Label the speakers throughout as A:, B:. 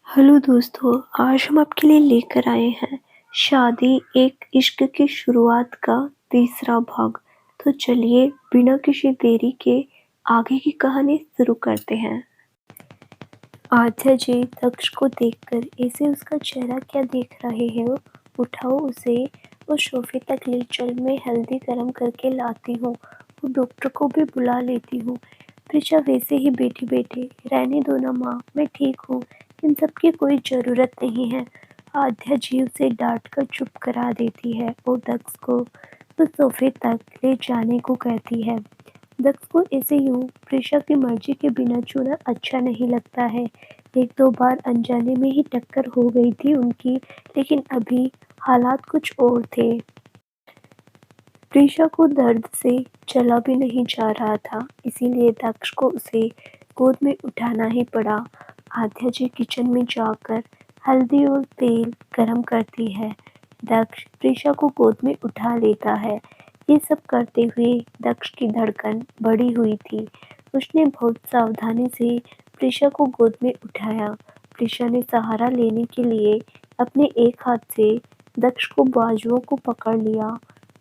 A: Hello दोस्तों, आज हम आपके लिए लेकर आए हैं शादी एक इश्क की शुरुआत का तीसरा भाग। तो चलिए बिना किसी देरी के आगे की कहानी शुरू करते हैं। आद्या जी दक्ष को देखकर ऐसे उसका चेहरा क्या देख रहे हो, उठाओ उसे और सोफे तक ले चल, मैं हल्दी गर्म करके लाती हूँ और डॉक्टर को भी बुला लेती हूँ। प्रिशा वैसे ही बैठी बैठी, रहने दो ना माँ, मैं ठीक हूँ, इन सब की कोई ज़रूरत नहीं है। आद्या जी उसे डांट कर चुप करा देती है और दक्ष को तो सोफे तक ले जाने को कहती है। दक्ष को ऐसे यूं प्रिशा की मर्जी के बिना छूना अच्छा नहीं लगता है। एक दो बार अनजाने में ही टक्कर हो गई थी उनकी, लेकिन अभी हालात कुछ और थे। प्रिशा को दर्द से चला भी नहीं जा रहा था, इसीलिए दक्ष को उसे गोद में उठाना ही पड़ा। आद्या जी किचन में जाकर हल्दी और तेल गरम करती है। दक्ष प्रिशा को गोद में उठा लेता है। ये सब करते हुए दक्ष की धड़कन बढ़ी हुई थी। उसने बहुत सावधानी से प्रिशा को गोद में उठाया। प्रिशा ने सहारा लेने के लिए अपने एक हाथ से दक्ष को बाजुओं को पकड़ लिया।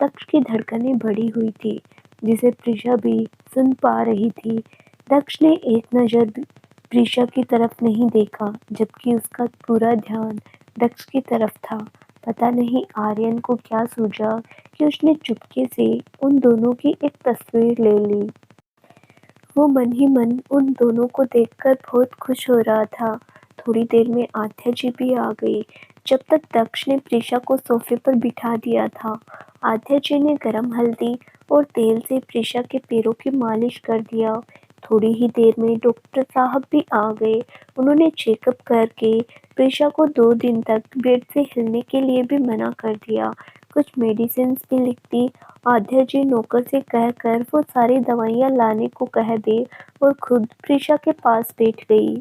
A: दक्ष की धड़कनें बढ़ी हुई थी, जिसे प्रिशा भी सुन पा रही थी। दक्ष ने एक नज़र प्रिशा की तरफ नहीं देखा, जबकि उसका पूरा ध्यान दक्ष की तरफ था। पता नहीं आर्यन को क्या सूझा कि उसने चुपके से उन दोनों की एक तस्वीर ले ली। वो मन ही मन उन दोनों को देखकर बहुत खुश हो रहा था। थोड़ी देर में आद्या जी भी आ गई। जब तक दक्ष ने प्रिशा को सोफे पर बिठा दिया था, आद्या जी ने गरम हल्दी और तेल से प्रिशा के पैरों की मालिश कर दिया। थोड़ी ही देर में डॉक्टर साहब भी आ गए। उन्होंने चेकअप करके प्रिशा को 2 दिन तक बेड से हिलने के लिए भी मना कर दिया। कुछ मेडिसिन भी लिख दी। आद्या जी नौकर से कहकर वो सारी दवाइयाँ लाने को कह दे और खुद प्रिशा के पास बैठ गई।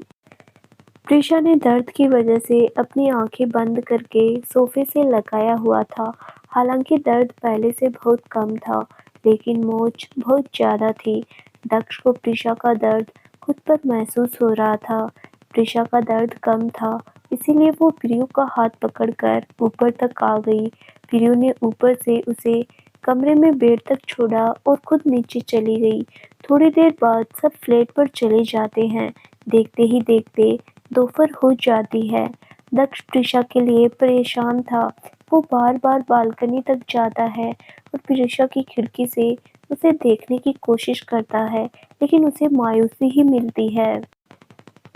A: प्रिशा ने दर्द की वजह से अपनी आंखें बंद करके सोफे से लगाया हुआ था। हालांकि दर्द पहले से बहुत कम था, लेकिन मोच बहुत ज़्यादा थी। दक्ष को प्रिशा का दर्द खुद पर महसूस हो रहा था। प्रिशा का दर्द कम था, इसीलिए वो प्रियू का हाथ पकड़कर ऊपर तक आ गई। प्रियू ने ऊपर से उसे कमरे में बेड तक छोड़ा और खुद नीचे चली गई। थोड़ी देर बाद सब फ्लैट पर चले जाते हैं। देखते ही देखते दोपहर हो जाती है। दक्ष प्रिशा के लिए परेशान था। वो बार बार बालकनी तक जाता है और प्रिशा की खिड़की से उसे देखने की कोशिश करता है, लेकिन उसे मायूसी ही मिलती है।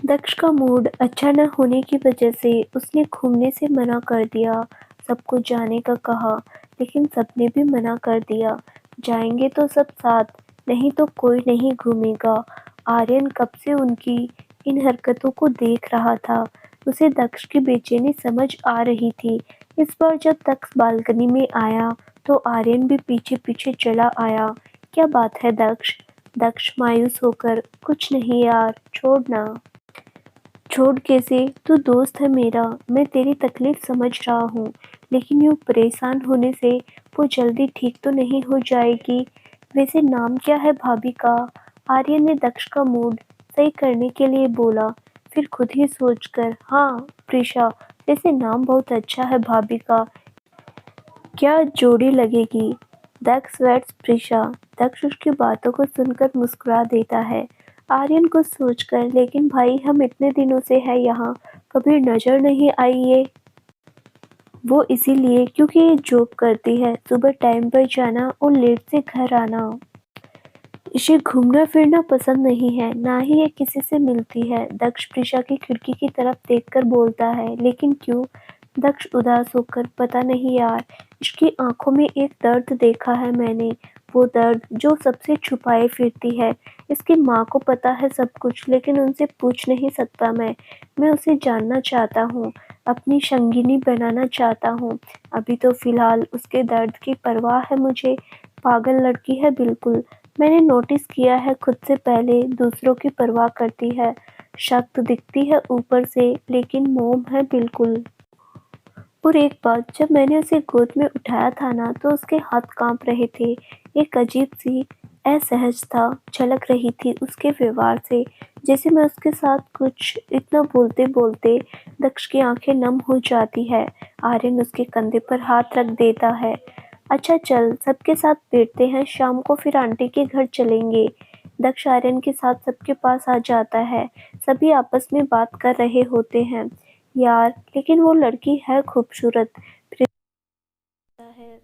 A: दक्ष का मूड अच्छा न होने की वजह से उसने घूमने से मना कर दिया। सबको जाने का कहा, लेकिन सबने भी मना कर दिया। जाएंगे तो सब साथ, नहीं तो कोई नहीं घूमेगा। आर्यन कब से उनकी इन हरकतों को देख रहा था। उसे दक्ष की बेचैनी समझ आ रही थी। इस बार जब दक्ष बालकनी में आया तो आर्यन भी पीछे पीछे चला आया। क्या बात है दक्ष? दक्ष मायूस होकर, कुछ नहीं यार, छोड़ना। छोड़ कैसे? तू दोस्त है मेरा, मैं तेरी तकलीफ समझ रहा हूँ, लेकिन यूँ परेशान होने से वो जल्दी ठीक तो नहीं हो जाएगी। वैसे नाम क्या है भाभी का? आर्यन ने दक्ष का मूड सही करने के लिए बोला, फिर खुद ही सोचकर, हाँ प्रिशा, वैसे नाम बहुत अच्छा है भाभी का, क्या जोड़ी लगेगी। दक्ष वेट्स प्रिशा। दक्ष उसकी बातों को सुनकर मुस्कुरा देता है। आर्यन को सोचकर, लेकिन भाई हम इतने दिनों से है यहाँ, कभी नजर नहीं आई ये? वो इसीलिए क्योंकि ये जॉब करती है, सुबह टाइम पर जाना और लेट से घर आना। इसे घूमना फिरना पसंद नहीं है, ना ही ये किसी से मिलती है। दक्ष प्रिशा की खिड़की की तरफ देखकर बोलता है, लेकिन क्यों? दक्ष उदास होकर, पता नहीं यार, इसकी आंखों में एक दर्द देखा है मैंने, वो दर्द जो सबसे छुपाए फिरती है। इसकी माँ को पता है सब कुछ, लेकिन उनसे पूछ नहीं सकता मैं उसे जानना चाहता हूँ, अपनी संगिनी बनाना चाहता हूँ। अभी तो फिलहाल उसके दर्द की परवाह है मुझे। पागल लड़की है बिल्कुल। मैंने नोटिस किया है, खुद से पहले दूसरों की परवाह करती है। शक्त दिखती है ऊपर से, लेकिन मोम है बिल्कुल। और एक बात, जब मैंने उसे गोद में उठाया था ना, तो उसके हाथ कांप रहे थे। एक अजीब-सी असहजता झलक रही थी उसके व्यवहार से, जैसे मैं उसके साथ कुछ इतना बोलते-बोलते दक्ष की आँखें नम हो जाती है। आर्यन उसके कंधे पर हाथ रख देता है। अच्छा चल, सबके साथ बैठते हैं, शाम को फिर आंटी के घर चलेंगे। दक्ष आर्यन के साथ सबके पास आ जाता है। सभी आपस में बात कर रहे होते हैं। यार, लेकिन वो लड़की है खूबसूरत। है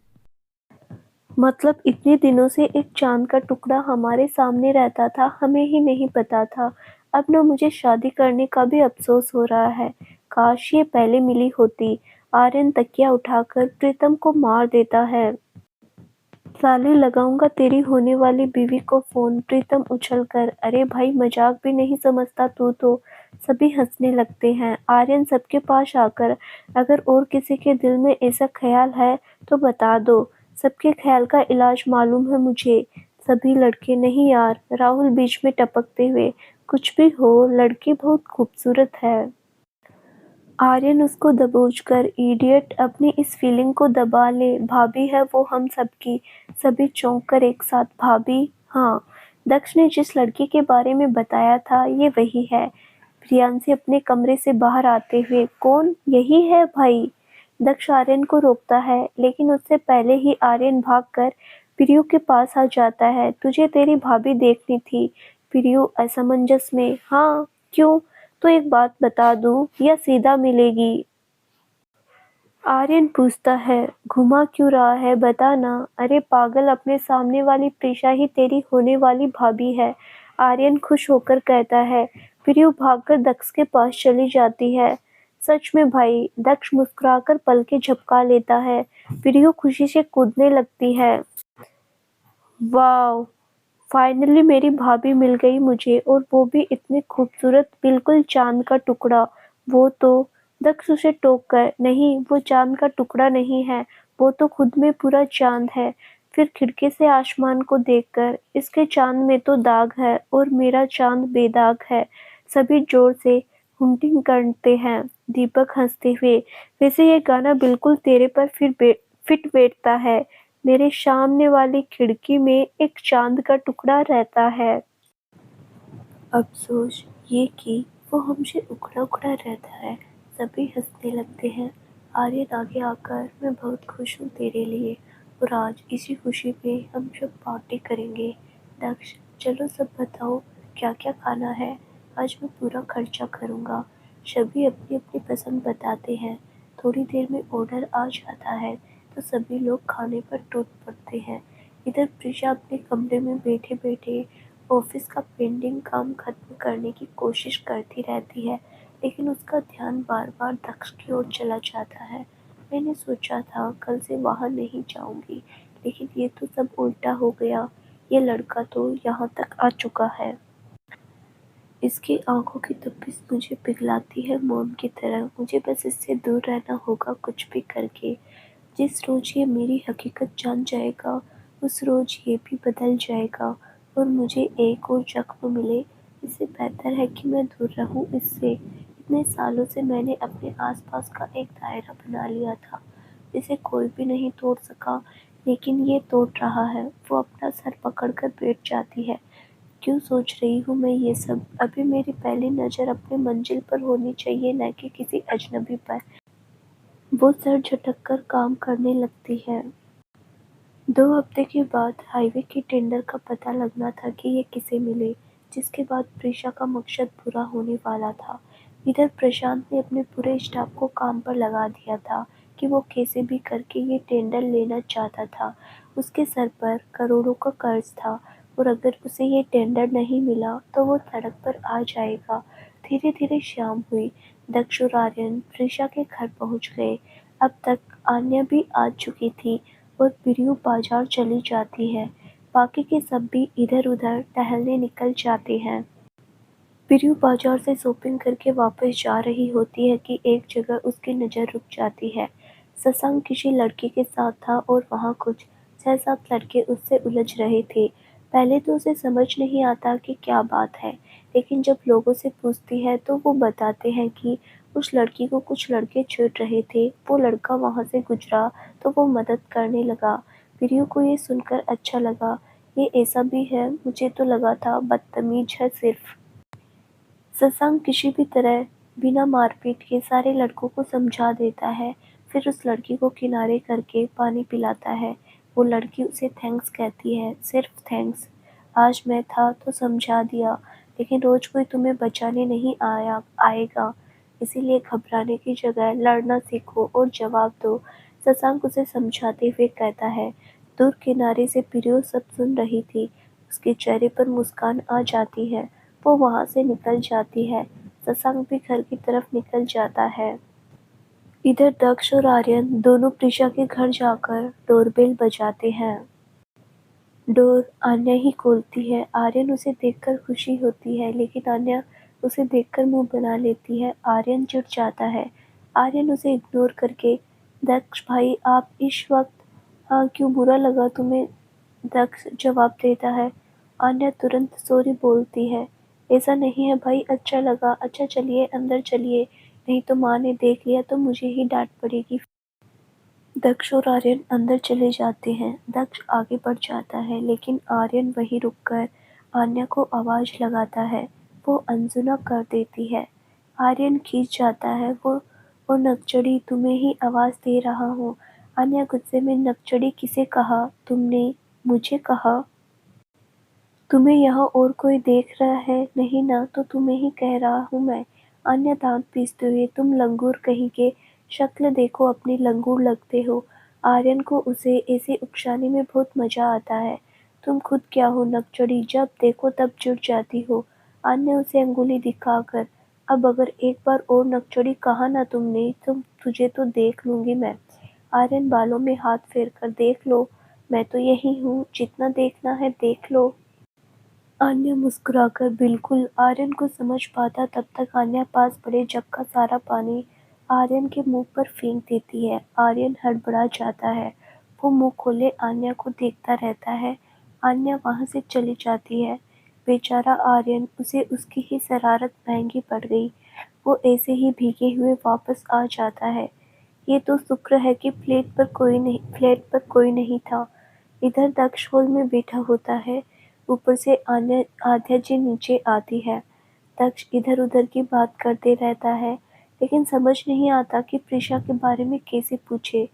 A: मतलब इतने दिनों से एक चाँद का टुकड़ा हमारे सामने रहता था, हमें ही नहीं पता था। अब ना मुझे शादी करने का भी अफ़सोस हो रहा है। काश ये पहले मिली होती। आर्यन तकिया उठाकर प्रीतम को मार देता है। साले लगाऊंगा तेरी होने वाली बीवी को फ़ोन। प्रीतम उछलकर, अरे भाई मजाक भी नहीं समझता तू तो। सभी हंसने लगते हैं। आर्यन सबके पास आकर, अगर और किसी के दिल में ऐसा ख्याल है तो बता दो। सबके ख्याल का इलाज मालूम है मुझे। सभी लड़के, नहीं यार, राहुल बीच में टपकते हुए, कुछ भी हो लड़की बहुत खूबसूरत है। आर्यन उसको दबोचकर, इडियट, अपनी इस फीलिंग को दबा ले, भाभी है वो हम सबकी। सभी चौंक कर एक साथ, भाभी? हाँ, दक्ष ने जिस लड़की के बारे में बताया था ये वही है। प्रियांशी अपने कमरे से बाहर आते हुए, कौन? यही है भाई। दक्ष आर्यन को रोकता है, लेकिन उससे पहले ही आर्यन भागकर प्रियू के पास आ जाता है। तुझे तेरी भाभी देखनी थी। प्रियू असमंजस में, हाँ, क्यों? तो एक बात बता दूं या सीधा मिलेगी? आर्यन पूछता है, घुमा क्यों रहा है बता ना। अरे पागल, अपने सामने वाली प्रीशा ही तेरी होने वाली भाभी है। आर्यन खुश होकर कहता है। प्रियू भागकर दक्ष के पास चली जाती है। सच में भाई? दक्ष मुस्कुराकर पलकें झपका लेता है। प्रियू खुशी से कूदने लगती है। वाह, फाइनली मेरी भाभी मिल गई मुझे, और वो भी इतनी खूबसूरत, बिल्कुल चांद का टुकड़ा। वो तो, दक्ष उसे टोक कर, नहीं वो चांद का टुकड़ा नहीं है, वो तो खुद में पूरा चांद है। फिर खिड़की से आसमान को देखकर, इसके चांद में तो दाग है और मेरा चांद बेदाग है। सभी जोर से हुंटिंग करते हैं। दीपक हंसते हुए, वैसे ये गाना बिल्कुल तेरे पर फिट बैठता है। मेरे सामने वाली खिड़की में एक चांद का टुकड़ा रहता है। अफ़सोस ये कि वो हमसे उखड़ा-उखड़ा रहता है। सभी हँसने लगते हैं। आर्यन आगे आकर, मैं बहुत खुश हूँ तेरे लिए, और आज इसी खुशी में हम सब पार्टी करेंगे। दक्ष, चलो सब बताओ क्या-क्या खाना है? आज मैं पूरा खर्चा करूँगा। सभी अपनी-अपनी पसंद बताते हैं। थोड़ी देर में ऑर्डर आ जाता है तो सभी लोग खाने पर टूट पड़ते हैं। इधर प्रीशा अपने कमरे में बैठे-बैठे ऑफिस का पेंडिंग काम खत्म करने की कोशिश करती रहती है, लेकिन उसका ध्यान बार-बार दक्ष की ओर चला जाता है। मैंने सोचा था कल से वहाँ नहीं जाऊँगी, लेकिन ये तो सब उल्टा हो गया। ये लड़का तो यहाँ तक आ चुका है। इसकी आँखों की तपिश मुझे पिघलाती है मोम की तरह। मुझे बस इससे दूर रहना होगा कुछ भी करके। जिस रोज़ ये मेरी हकीकत जान जाएगा, उस रोज़ ये भी बदल जाएगा और मुझे एक और ज़ख्म मिले। इससे बेहतर है कि मैं दूर रहूँ इससे। इतने सालों से मैंने अपने आस-पास का एक दायरा बना लिया था, जिसे कोई भी नहीं तोड़ सका, लेकिन ये तोड़ रहा है। वो अपना सर पकड़कर बैठ जाती है। क्यों सोच रही हूँ मैं ये सब? अभी मेरी पहली नज़र अपनी मंजिल पर होनी चाहिए, न कि किसी अजनबी पर। वो सर झटक कर काम करने लगती है। 2 हफ्ते के बाद हाईवे के टेंडर का पता लगना था कि ये किसे मिले, जिसके बाद प्रीशा का मकसद पूरा होने वाला था। इधर प्रशांत ने अपने पूरे स्टाफ को काम पर लगा दिया था कि वो कैसे भी करके ये टेंडर लेना चाहता था। उसके सर पर करोड़ों का कर्ज था, और अगर उसे ये टेंडर नहीं मिला तो वो सड़क पर आ जाएगा। धीरे-धीरे शाम हुई। दक्ष और आर्यन प्रीशा के घर पहुँच गए। अब तक आन्या भी आ चुकी थी और प्रियू बाजार चली जाती है। बाकी के सब भी इधर-उधर टहलने निकल जाते हैं। प्रियू बाजार से शॉपिंग करके वापस जा रही होती है कि एक जगह उसकी नज़र रुक जाती है। शशांक किसी लड़की के साथ था और वहाँ कुछ 6-7 लड़के उससे उलझ रहे थे। पहले तो उसे समझ नहीं आता कि क्या बात है, लेकिन जब लोगों से पूछती है तो वो बताते हैं कि उस लड़की को कुछ लड़के छेड़ रहे थे। वो लड़का वहाँ से गुजरा तो वो मदद करने लगा। प्रियो को ये सुनकर अच्छा लगा। ये ऐसा भी है, मुझे तो लगा था बदतमीज है सिर्फ। शशांक किसी भी तरह बिना मारपीट के सारे लड़कों को समझा देता है, फिर उस लड़की को किनारे करके पानी पिलाता है। वो लड़की उसे थैंक्स कहती है, सिर्फ थैंक्स। आज मैं था तो समझा दिया, लेकिन रोज कोई तुम्हें बचाने नहीं आएगा, इसीलिए घबराने की जगह लड़ना सीखो और जवाब दो। शशांक उसे समझाते हुए कहता है। दूर किनारे से प्रियो सब सुन रही थी। उसके चेहरे पर मुस्कान आ जाती है। वो वहाँ से निकल जाती है। शशांक भी घर की तरफ निकल जाता है। इधर दक्ष और आर्यन दोनों प्रीशा के घर जाकर डोरबेल बजाते हैं। डोर आन्या ही खोलती है। आर्यन उसे देखकर खुशी होती है, लेकिन आन्या उसे देखकर मुंह बना लेती है। आर्यन चिढ़ जाता है। आर्यन उसे इग्नोर करके, दक्ष भाई आप इस वक्त, हाँ क्यों बुरा लगा तुम्हें, दक्ष जवाब देता है। आन्या तुरंत सॉरी बोलती है। ऐसा नहीं है भाई, अच्छा लगा। अच्छा चलिए अंदर चलिए, नहीं तो माँ ने देख लिया तो मुझे ही डांट पड़ेगी। दक्ष और आर्यन अंदर चले जाते हैं। दक्ष आगे बढ़ जाता है, लेकिन आर्यन वहीं रुककर आन्या को आवाज लगाता है। वो अनसुना कर देती है। आर्यन खींच जाता है। वो नकचड़ी, तुम्हें ही आवाज दे रहा हूँ। आन्या गुस्से में, नकचड़ी किसे कहा तुमने, मुझे कहा। तुम्हें यहाँ और कोई देख रहा है नहीं ना, तो तुम्हें ही कह रहा हूँ मैं। अन्य दांत पीसते हुए, तुम लंगूर कहीं के, शक्ल देखो अपनी, लंगूर लगते हो। आर्यन को उसे ऐसे उकसाने में बहुत मजा आता है। तुम खुद क्या हो नकचड़ी, जब देखो तब चिढ़ जाती हो। अन्य उसे अंगुली दिखाकर, अब अगर एक बार और नकचड़ी कहा ना तुमने, तुझे तो देख लूंगी मैं। आर्यन बालों में हाथ फेरकर, देख लो, मैं तो यही हूँ, जितना देखना है देख लो। आन्या मुस्कुराकर, बिल्कुल। आर्यन को समझ पाता तब तक आन्या पास पड़े जग का सारा पानी आर्यन के मुंह पर फेंक देती है। आर्यन हड़बड़ा जाता है। वो मुंह खोले आन्या को देखता रहता है। आन्या वहां से चली जाती है। बेचारा आर्यन, उसे उसकी ही शरारत महंगी पड़ गई। वो ऐसे ही भीगे हुए वापस आ जाता है। ये तो शुक्र है कि फ्लैट पर कोई नहीं था। इधर दक्ष हॉल में बैठा होता है। ऊपर से आध्या जी नीचे आती है। दक्ष इधर उधर की बात करते रहता है, लेकिन समझ नहीं आता कि प्रीशा के बारे में कैसे पूछे।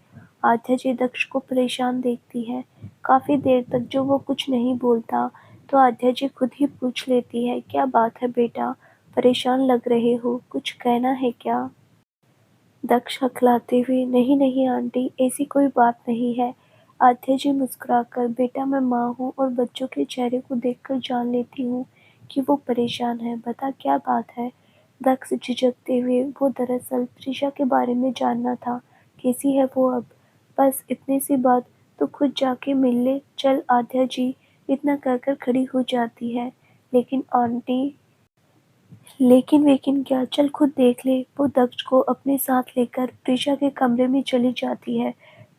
A: आध्या जी दक्ष को परेशान देखती है। काफी देर तक जो वो कुछ नहीं बोलता, तो आध्या जी खुद ही पूछ लेती है, क्या बात है बेटा, परेशान लग रहे हो, कुछ कहना है क्या। दक्ष हकलाते हुए, नहीं नहीं आंटी, ऐसी कोई बात नहीं है। आध्या जी मुस्कुराकर, बेटा मैं माँ हूँ और बच्चों के चेहरे को देखकर जान लेती हूँ कि वो परेशान है, बता क्या बात है। दक्ष झिझकते हुए, वो दरअसल त्रिशा के बारे में जानना था, कैसी है वो अब। बस इतनी सी बात, तो खुद जाके मिल ले, चल आध्या जी इतना कहकर खड़ी हो जाती है। लेकिन आंटी, लेकिन वेकिन क्या, चल खुद देख ले। वो दक्ष को अपने साथ लेकर प्रीशा के कमरे में चली जाती है।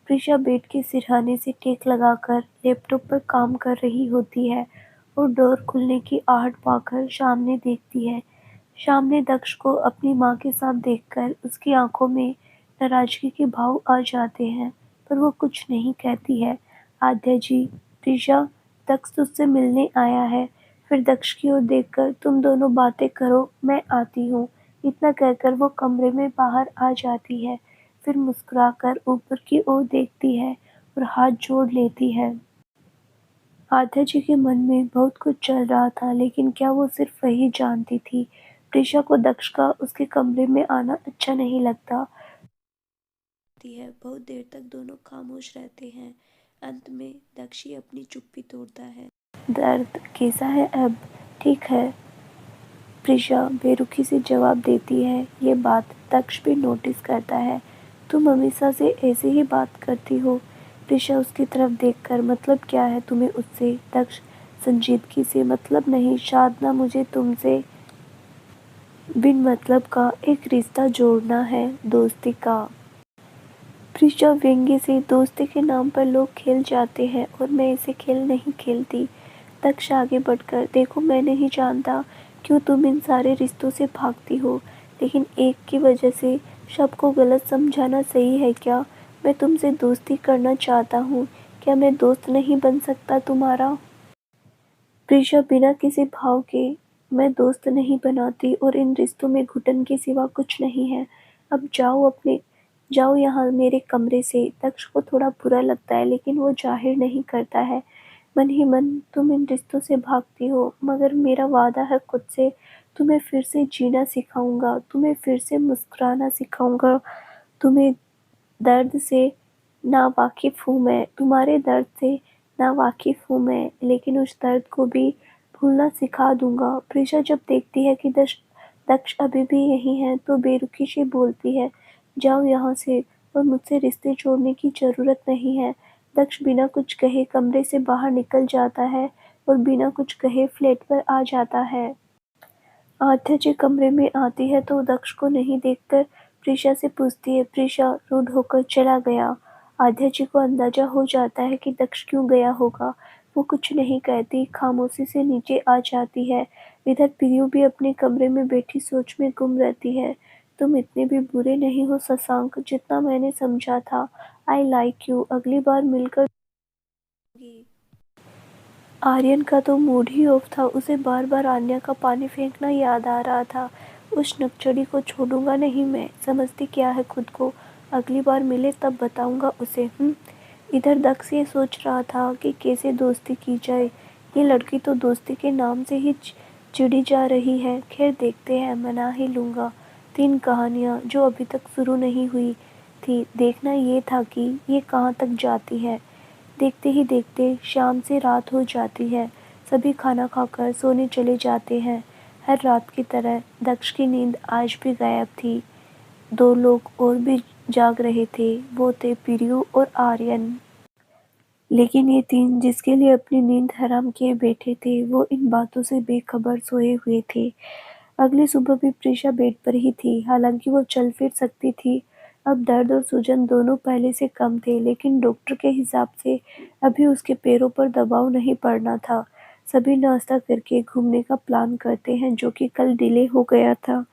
A: प्रीशा बेड के सिरहाने से टेक लगाकर लैपटॉप पर काम कर रही होती है और डोर खुलने की आहट पाकर सामने देखती है। सामने दक्ष को अपनी माँ के साथ देखकर उसकी आंखों में नाराजगी के भाव आ जाते हैं, पर वो कुछ नहीं कहती है। आद्या जी, प्रीशा, दक्ष तुझसे मिलने आया है। फिर दक्ष की ओर देखकर, तुम दोनों बातें करो, मैं आती हूँ। इतना कहकर वो कमरे में बाहर आ जाती है। फिर मुस्कुराकर ऊपर की ओर देखती है और हाथ जोड़ लेती है। आद्या जी के मन में बहुत कुछ चल रहा था, लेकिन क्या वो सिर्फ वही जानती थी। प्रीशा को दक्ष का उसके कमरे में आना अच्छा नहीं लगता है। बहुत देर तक दोनों खामोश रहते हैं। अंत में दक्ष ही अपनी चुप्पी तोड़ता है। दर्द कैसा है अब, ठीक है, प्रीशा बेरुखी से जवाब देती है। ये बात दक्ष भी नोटिस करता है। तुम हमेशा से ऐसे ही बात करती हो। प्रीशा उसकी तरफ देखकर, मतलब क्या है तुम्हें उससे। दक्ष संजीदगी से, मतलब नहीं साधना, मुझे तुमसे बिन मतलब का एक रिश्ता जोड़ना है, दोस्ती का। प्रीशा व्यंग्य से, दोस्ती के नाम पर लोग खेल जाते हैं और मैं ऐसे खेल नहीं खेलती। दक्ष आगे बढ़कर, देखो मैं नहीं जानता क्यों तुम इन सारे रिश्तों से भागती हो, लेकिन एक की वजह से सबको गलत समझाना सही है क्या। मैं तुमसे दोस्ती करना चाहता हूँ। क्या मैं दोस्त नहीं बन सकता तुम्हारा? प्रीशा बिना किसी भाव के, मैं दोस्त नहीं बनाती और इन रिश्तों में घुटन के सिवा कुछ नहीं है। अब जाओ यहाँ मेरे कमरे से। दक्ष को थोड़ा बुरा लगता है लेकिन वो जाहिर नहीं करता है। मन ही मन तुम इन रिश्तों से भागती हो, मगर मेरा वादा है खुद से, तुम्हें फिर से जीना सिखाऊंगा, तुम्हें फिर से मुस्कुराना सिखाऊंगा। तुम्हें दर्द से नावाकिफ़ हूँ मैं, तुम्हारे दर्द से नावाकिफ़ हूँ मैं, लेकिन उस दर्द को भी भूलना सिखा दूँगा। प्रीशा जब देखती है कि दक्ष अभी भी यहीं है तो बेरुखी से बोलती है, जाओ यहाँ से और मुझसे रिश्ते जोड़ने की ज़रूरत नहीं है। दक्ष बिना कुछ कहे कमरे से बाहर निकल जाता है और बिना कुछ कहे फ्लैट पर आ जाता है। आद्या जी कमरे में आती है तो दक्ष को नहीं देखकर प्रीशा से पूछती है, प्रीशा रूड होकर चला गया? आद्या जी को अंदाजा हो जाता है कि दक्ष क्यों गया होगा। वो कुछ नहीं कहती, खामोशी से नीचे आ जाती है। इधर प्रियु भी अपने कमरे में बैठी सोच में गुम रहती है। तुम इतने भी बुरे नहीं हो शशांक, जितना मैंने समझा था। आई लाइक यू, अगली बार मिलकर आर्यन का तो मूड ही ऑफ था, उसे बार बार आन्या का पानी फेंकना याद आ रहा था। उस नकचड़ी को छोड़ूंगा नहीं मैं, समझती क्या है खुद को, अगली बार मिले तब बताऊंगा उसे। इधर दक्ष ये सोच रहा था कि कैसे दोस्ती की जाए। ये लड़की तो दोस्ती के नाम से ही चिढ़ी जा रही है। खैर देखते हैं, मना ही लूँगा। 3 कहानियाँ जो अभी तक शुरू नहीं हुई थी, देखना ये था कि ये कहाँ तक जाती है। देखते ही देखते शाम से रात हो जाती है। सभी खाना खाकर सोने चले जाते हैं। हर रात की तरह दक्ष की नींद आज भी गायब थी। 2 लोग और भी जाग रहे थे, वो थे प्रियु और आर्यन। लेकिन ये 3 जिसके लिए अपनी नींद हराम किए बैठे थे, वो इन बातों से बेखबर सोए हुए थे। अगली सुबह भी प्रीशा बेड पर ही थी। हालांकि वो चल फिर सकती थी। अब दर्द और सूजन दोनों पहले से कम थे, लेकिन डॉक्टर के हिसाब से अभी उसके पैरों पर दबाव नहीं पड़ना था। सभी नाश्ता करके घूमने का प्लान करते हैं, जो कि कल डिले हो गया था।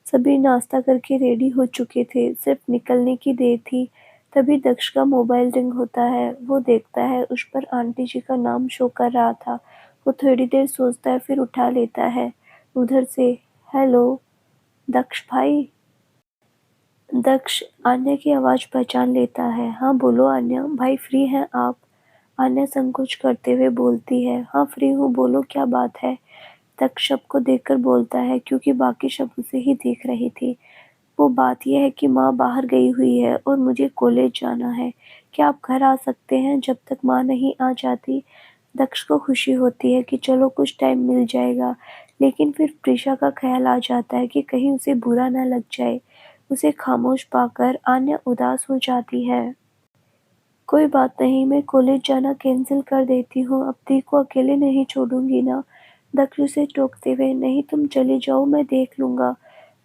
A: सभी नाश्ता करके रेडी हो चुके थे, सिर्फ निकलने की देर थी। तभी दक्ष का मोबाइल रिंग होता है। वो देखता है उस पर आंटी जी का नाम शो कर रहा था। वो थोड़ी देर सोचता है, फिर उठा लेता है। उधर से, हेलो दक्ष भाई। दक्ष आन्या की आवाज़ पहचान लेता है। हाँ बोलो आन्या भाई, फ्री हैं आप? आन्या संकोच करते हुए बोलती है, हाँ फ्री हूँ, बोलो क्या बात है? दक्ष शब को देखकर बोलता है, क्योंकि बाकी शब उसे ही देख रही थी। वो बात यह है कि माँ बाहर गई हुई है और मुझे कॉलेज जाना है। क्या आप घर आ सकते हैं जब तक माँ नहीं आ जाती? दक्ष को खुशी होती है कि चलो कुछ टाइम मिल जाएगा, लेकिन फिर प्रीशा का ख्याल आ जाता है कि कहीं उसे बुरा न लग जाए। उसे खामोश पाकर आन्या उदास हो जाती है। कोई बात नहीं, मैं कॉलेज जाना कैंसिल कर देती हूँ, अब दी को अकेले नहीं छोड़ूंगी ना। दक्ष उसे टोकते हुए, नहीं तुम चले जाओ, मैं देख लूँगा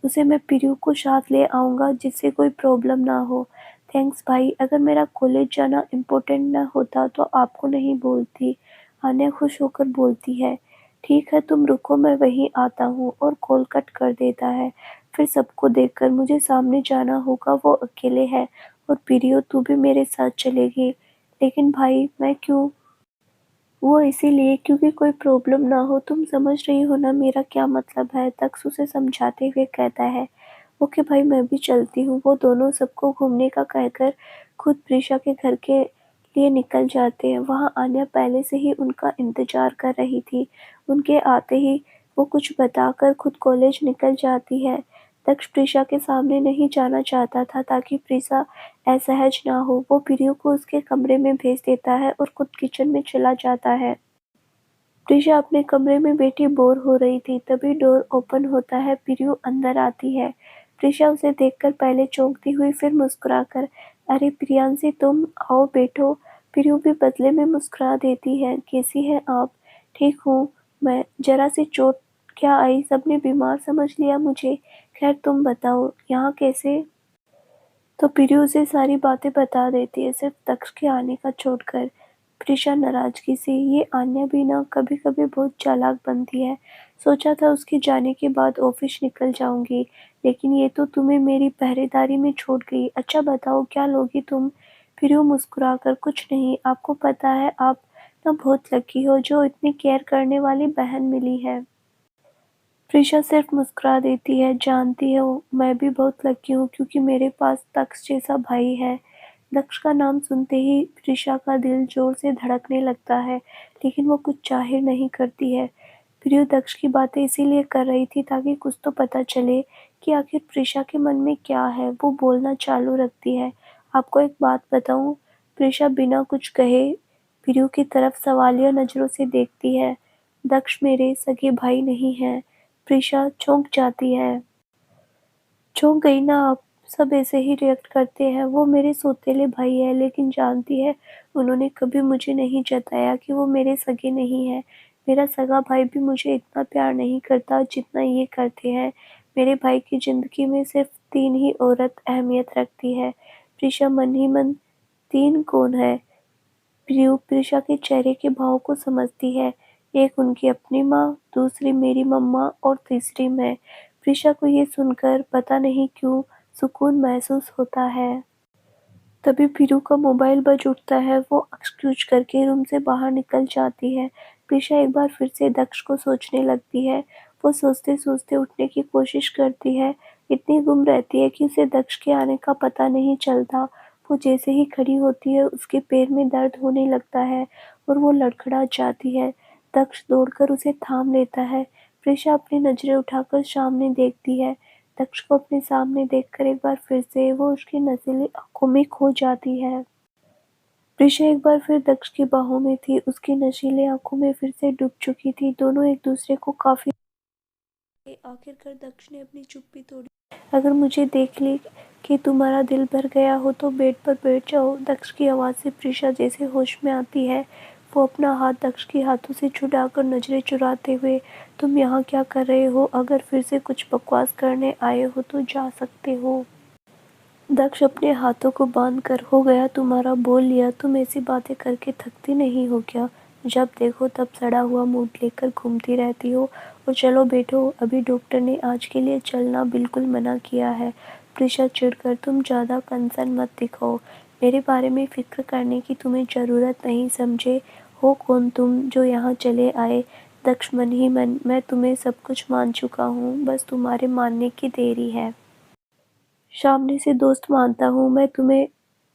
A: उसे, मैं प्रियु को साथ ले आऊँगा जिससे कोई प्रॉब्लम ना हो। थैंक्स भाई, अगर मेरा कॉलेज जाना इम्पोर्टेंट ना होता तो आपको नहीं बोलती। आन्या खुश होकर बोलती है, ठीक है तुम रुको, मैं वहीं आता हूँ, और कॉल कट कर देता है। फिर सबको देखकर, मुझे सामने जाना होगा, वो अकेले है, और प्रियो तू भी मेरे साथ चलेगी। लेकिन भाई मैं क्यों? वो इसीलिए क्योंकि कोई प्रॉब्लम ना हो, तुम समझ रही हो ना मेरा क्या मतलब है? दक्ष उसे समझाते हुए कहता है, ओके भाई मैं भी चलती हूँ। वो दोनों सबको घूमने का कहकर खुद प्रीशा के घर के लिए निकल जाते हैं। वहाँ आन्या पहले से ही उनका इंतजार कर रही थी। उनके आते ही वो कुछ बताकर खुद कॉलेज निकल जाती है। दक्ष प्रीशा के सामने नहीं जाना चाहता था ताकि प्रीशा असहज ना हो। वो प्रियु को उसके कमरे में भेज देता है और खुद किचन में चला जाता है। प्रीशा अपने कमरे में बैठी बोर हो रही थी, तभी डोर ओपन होता है। प्रियु अंदर आती है। प्रीशा उसे देखकर पहले चौंकती हुई, फिर मुस्कुराकर, अरे प्रियांशी तुम आओ बैठो। प्रियु भी बदले में मुस्कुरा देती है, कैसी हैं आप? ठीक हूँ मैं, जरा सी चोट क्या आई, सबने बीमार समझ लिया मुझे। खैर तुम बताओ यहाँ कैसे? तो प्रियु उसे सारी बातें बता देती है, सिर्फ दक्ष के आने का छोड़कर। प्रीशा नाराजगी से, ये आन्या भी ना कभी कभी बहुत चालाक बनती है। सोचा था उसके जाने के बाद ऑफिस निकल जाऊंगी, लेकिन ये तो तुम्हें मेरी पहरेदारी में छोड़ गई। अच्छा बताओ क्या लोगी तुम? फिर वो मुस्कुराकर, कुछ नहीं, आपको पता है आप ना बहुत लकी हो जो इतनी केयर करने वाली बहन मिली है। प्रीशा सिर्फ मुस्कुरा देती है, जानती हो मैं भी बहुत लकी हूँ क्योंकि मेरे पास दक्ष जैसा भाई है। दक्ष का नाम सुनते ही प्रीशा का दिल जोर से धड़कने लगता है, लेकिन वो कुछ जाहिर नहीं करती है। प्रियो दक्ष की बातें इसीलिए कर रही थी ताकि कुछ तो पता चले कि आखिर प्रीशा के मन में क्या है। वो बोलना चालू रखती है, आपको एक बात बताऊँ? प्रीशा बिना कुछ कहे प्रियो की तरफ सवालिया नज़रों से देखती है। दक्ष मेरे सगे भाई नहीं हैं। प्रीशा चौंक जाती है। चौंक गई ना आप? सब ऐसे ही रिएक्ट करते हैं। वो मेरे सौतेले भाई है, लेकिन जानती है उन्होंने कभी मुझे नहीं जताया कि वो मेरे सगे नहीं हैं। मेरा सगा भाई भी मुझे इतना प्यार नहीं करता जितना ये करते हैं। मेरे भाई की ज़िंदगी में सिर्फ 3 ही औरत अहमियत रखती है। प्रीशा मन ही मन 3 कौन है? प्रियो प्रीशा के चेहरे के भाव को समझती है। एक उनकी अपनी माँ, दूसरी मेरी मम्मा और तीसरी मैं। प्रीशा को ये सुनकर पता नहीं क्यों सुकून महसूस होता है। तभी पीरू का मोबाइल बज उठता है। वो एक्सक्यूज करके रूम से बाहर निकल जाती है। प्रीशा एक बार फिर से दक्ष को सोचने लगती है। वो सोचते-सोचते उठने की कोशिश करती है। इतनी गुम रहती है कि उसे दक्ष के आने का पता नहीं चलता। वो जैसे ही खड़ी होती है, उसके पैर में दर्द होने लगता है और वो लड़खड़ा जाती है। दक्ष दौड़कर उसे थाम लेता है। प्रीशा अपनी नज़रें उठाकर सामने देखती है। दक्ष को अपने सामने देखकर एक बार फिर से वो उसकी नशीली आंखों में खो जाती है। प्रीशा एक बार फिर दक्ष की बाहों में थी, उसकी नशीली आंखों में फिर से डूब चुकी थी। दोनों एक दूसरे को काफी आखिरकार दक्ष ने अपनी चुप्पी तोड़ी। अगर मुझे देख ली कि तुम्हारा दिल भर गया हो तो बेड पर बैठ जाओ। दक्ष की आवाज़ से प्रीशा जैसे होश में आती है। वो अपना हाथ दक्ष के हाथों से छुड़ाकर नजरें चुराते हुए, तुम यहाँ क्या कर रहे हो? अगर फिर से कुछ बकवास करने आए हो तो जा सकते हो। दक्ष अपने हाथों को बांधकर, हो गया तुम्हारा, बोल लिया। तुम ऐसी बातें करके थकती नहीं हो क्या? जब देखो तब सड़ा हुआ मूड लेकर घूमती रहती हो। और चलो बैठो, अभी डॉक्टर ने आज के लिए चलना बिल्कुल मना किया है। प्रीशा चिढ़कर, तुम ज़्यादा कंसर्न मत दिखाओ। मेरे बारे में फ़िक्र करने की तुम्हें ज़रूरत नहीं, समझे? हो कौन तुम जो यहाँ चले आए? दक्ष मन ही मन, मैं तुम्हें सब कुछ मान चुका हूँ, बस तुम्हारे मानने की देरी है। सामने से दोस्त मानता हूँ मैं तुम्हें,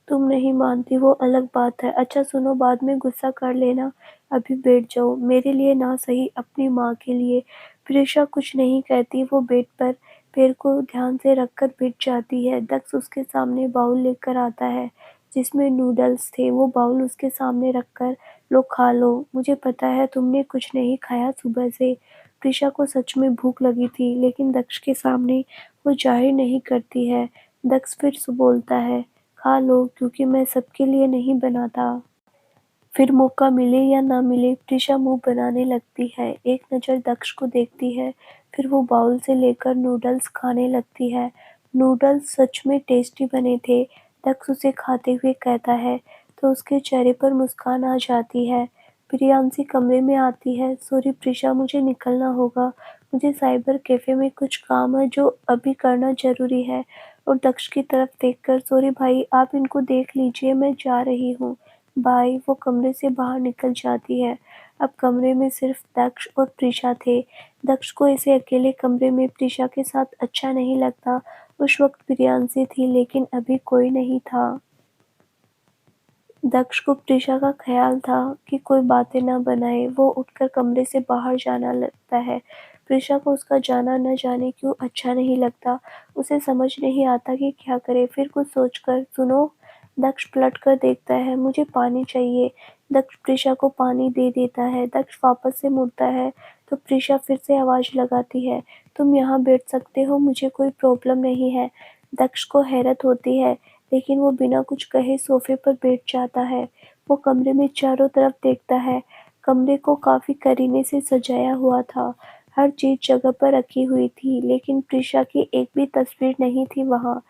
A: तुम नहीं मानती वो अलग बात है। अच्छा सुनो, बाद में गुस्सा कर लेना, अभी बैठ जाओ। मेरे लिए ना सही, अपनी माँ के लिए। प्रीशा कुछ नहीं कहती, वो बेड पर पैर को ध्यान से रखकर बैठ जाती है। दक्ष उसके सामने बाउल लेकर आता है जिसमें नूडल्स थे। वो बाउल उसके सामने रखकर, लो खा लो, मुझे पता है तुमने कुछ नहीं खाया सुबह से। प्रीशा को सच में भूख लगी थी, लेकिन दक्ष के सामने वो जाहिर नहीं करती है। दक्ष फिर से बोलता है, खा लो क्योंकि मैं सबके लिए नहीं बनाता। फिर मौका मिले या ना मिले प्रीशा मुंह बनाने लगती है। एक नज़र दक्ष को देखती है, फिर वो बाउल से लेकर नूडल्स खाने लगती है। नूडल्स सच में टेस्टी बने थे। दक्ष उसे खाते हुए कहता है तो उसके चेहरे पर मुस्कान आ जाती है। प्रियांशी कमरे में आती है, सॉरी प्रीशा, मुझे निकलना होगा। मुझे साइबर कैफे में कुछ काम है जो अभी करना ज़रूरी है। और दक्ष की तरफ देखकर, सॉरी भाई, आप इनको देख लीजिए, मैं जा रही हूँ, बाय। वो कमरे से बाहर निकल जाती है। अब कमरे में सिर्फ दक्ष और प्रीशा थे। दक्ष को ऐसे अकेले कमरे में प्रीशा के साथ अच्छा नहीं लगता। उस वक्त प्रियांशी थी, लेकिन अभी कोई नहीं था। दक्ष को प्रीशा का ख्याल था कि कोई बातें न बनाए। वो उठकर कमरे से बाहर जाना लगता है। प्रीशा को उसका जाना न जाने क्यों अच्छा नहीं लगता। उसे समझ नहीं आता कि क्या करे। फिर कुछ सोचकर, सुनो। दक्ष पलट कर देखता है, मुझे पानी चाहिए। दक्ष प्रीशा को पानी दे देता है। दक्ष वापस से मुड़ता है तो प्रीशा फिर से आवाज़ लगाती है, तुम यहाँ बैठ सकते हो, मुझे कोई प्रॉब्लम नहीं है। दक्ष को हैरत होती है, लेकिन वो बिना कुछ कहे सोफे पर बैठ जाता है। वो कमरे में चारों तरफ देखता है। कमरे को काफ़ी करीने से सजाया हुआ था। हर चीज़ जगह पर रखी हुई थी, लेकिन प्रीशा की एक भी तस्वीर नहीं थी वहाँ।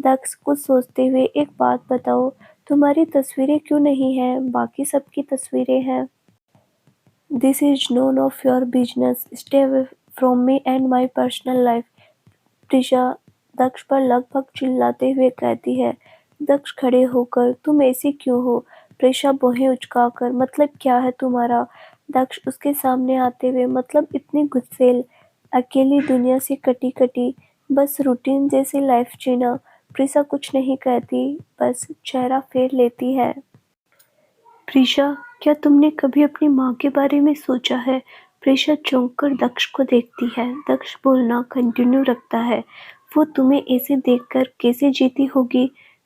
A: दक्ष कुछ सोचते हुए, एक बात बताओ, तुम्हारी तस्वीरें क्यों नहीं हैं? बाकी सबकी तस्वीरें हैं। This is none of your business, stay away from me and my personal life. Prisha Daksh पर लगभग चिल्लाते हुए कहती है, दक्ष खड़े होकर, तुम ऐसे क्यों हो? प्रेषा भौहें उचकाकर, मतलब क्या है तुम्हारा? दक्ष उसके सामने आते हुए, मतलब इतनी गुस्सैल, अकेली दुनिया से कटी कटी, बस रूटीन जैसी लाइफ जीना। प्रीशा कुछ नहीं कहती, बस चेहरा फेर लेती है। प्रीशा, क्या तुमने कभी अपनी माँ के बारे में सोचा है? प्रीशा चौंक कर दक्ष को देखती है। दक्ष बोलना कंटिन्यू रखता है। वो तुम्हें ऐसे देखकर कैसे जीती होगी?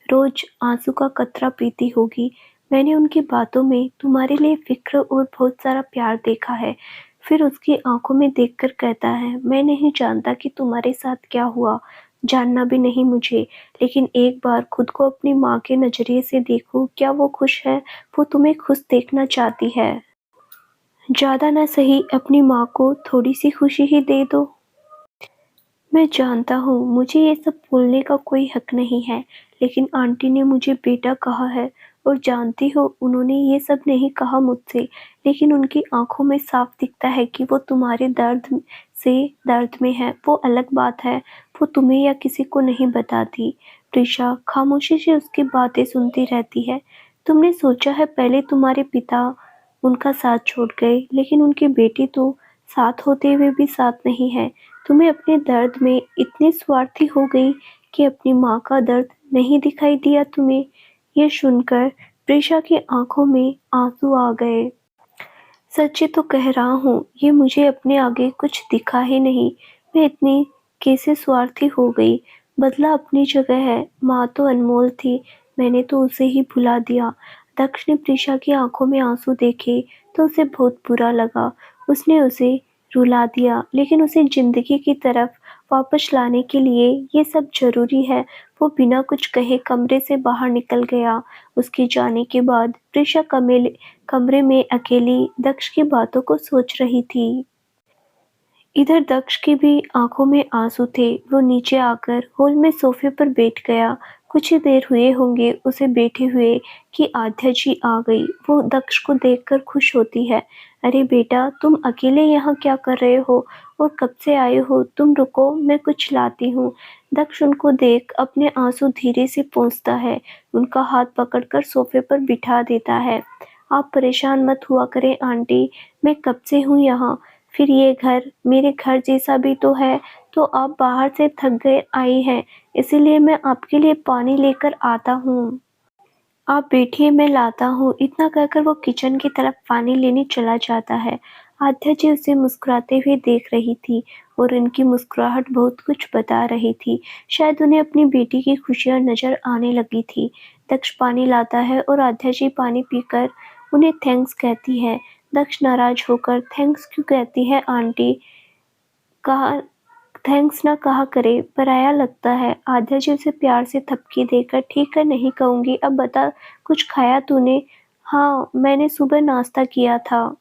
A: रोज आंसू का कतरा पीती होगी। मैंने उनकी बातों में तुम्हारे लिए फिक्र और बहुत सारा प्यार देखा है। फिर उसकी आंखों में देखकर कहता है, मैं नहीं जानता कि तुम्हारे साथ क्या हुआ, जानना भी नहीं मुझे, लेकिन एक बार खुद को अपनी माँ के नजरिए से देखो। क्या वो खुश है? वो तुम्हें खुश देखना चाहती है। ज़्यादा ना सही, अपनी माँ को थोड़ी सी खुशी ही दे दो। मैं जानता हूँ मुझे ये सब बोलने का कोई हक नहीं है, लेकिन आंटी ने मुझे बेटा कहा है, और जानती हो उन्होंने ये सब नहीं कहा मुझसे, लेकिन उनकी आंखों में साफ दिखता है कि वो तुम्हारे दर्द से दर्द में है। वो अलग बात है, वो तुम्हें या किसी को नहीं बताती। प्रीशा खामोशी से उसकी बातें सुनती रहती है। तुमने सोचा है पहले तुम्हारे पिता उनका साथ छोड़ गए, लेकिन उनकी बेटी तो साथ होते हुए भी साथ नहीं है। तुम्हें अपने दर्द में इतनी स्वार्थी हो गई कि अपनी माँ का दर्द नहीं दिखाई दिया तुम्हें? ये सुनकर प्रीशा की आंखों में आंसू आ गए। सच्ची तो कह रहा हूँ, ये मुझे अपने आगे कुछ दिखा ही नहीं। मैं इतनी कैसे स्वार्थी हो गई? बदला अपनी जगह है, माँ तो अनमोल थी, मैंने तो उसे ही भुला दिया। दक्ष ने प्रीशा की आंखों में आंसू देखे तो उसे बहुत बुरा लगा। उसने उसे रुला दिया, लेकिन उसे जिंदगी की तरफ वापस लाने के लिए ये सब जरूरी है। वो बिना कुछ कहे कमरे से बाहर निकल गया। उसके जाने के बाद प्रीशा कमरे में अकेली दक्ष की बातों को सोच रही थी। इधर दक्ष की भी आंखों में आंसू थे। वो नीचे आकर हॉल में सोफे पर बैठ गया। कुछ ही देर हुए होंगे उसे बैठे हुए कि आद्या जी आ गई। वो दक्ष को देखकर खुश होती है। अरे बेटा, तुम अकेले यहाँ क्या कर रहे हो और कब से आए हो? तुम रुको, मैं कुछ लाती हूँ। दक्ष उनको देख अपने आंसू धीरे से पोंछता है। उनका हाथ पकड़कर सोफे पर बिठा देता है। आप परेशान मत हुआ करें आंटी, मैं कब से हूँ यहाँ। फिर ये घर मेरे घर जैसा भी तो है, तो आप बाहर से थक गए आई हैं, इसीलिए मैं आपके लिए पानी लेकर आता हूँ। आप बैठिए, मैं लाता हूँ। इतना कहकर वो किचन की तरफ पानी लेने चला जाता है। आद्या जी उसे मुस्कुराते हुए देख रही थी और उनकी मुस्कुराहट बहुत कुछ बता रही थी। शायद उन्हें अपनी बेटी की खुशियाँ नजर आने लगी थी। दक्ष पानी लाता है और आद्या जी पानी पीकर उन्हें थैंक्स कहती है। दक्ष नाराज होकर, थैंक्स क्यों कहती है आंटी? कहा थैंक्स ना कहा करे, पराया लगता है। आद्या जी उसे प्यार से थपकी देकर, ठीक है नहीं कहूँगी, अब बता कुछ खाया तूने? हाँ, मैंने सुबह नाश्ता किया था।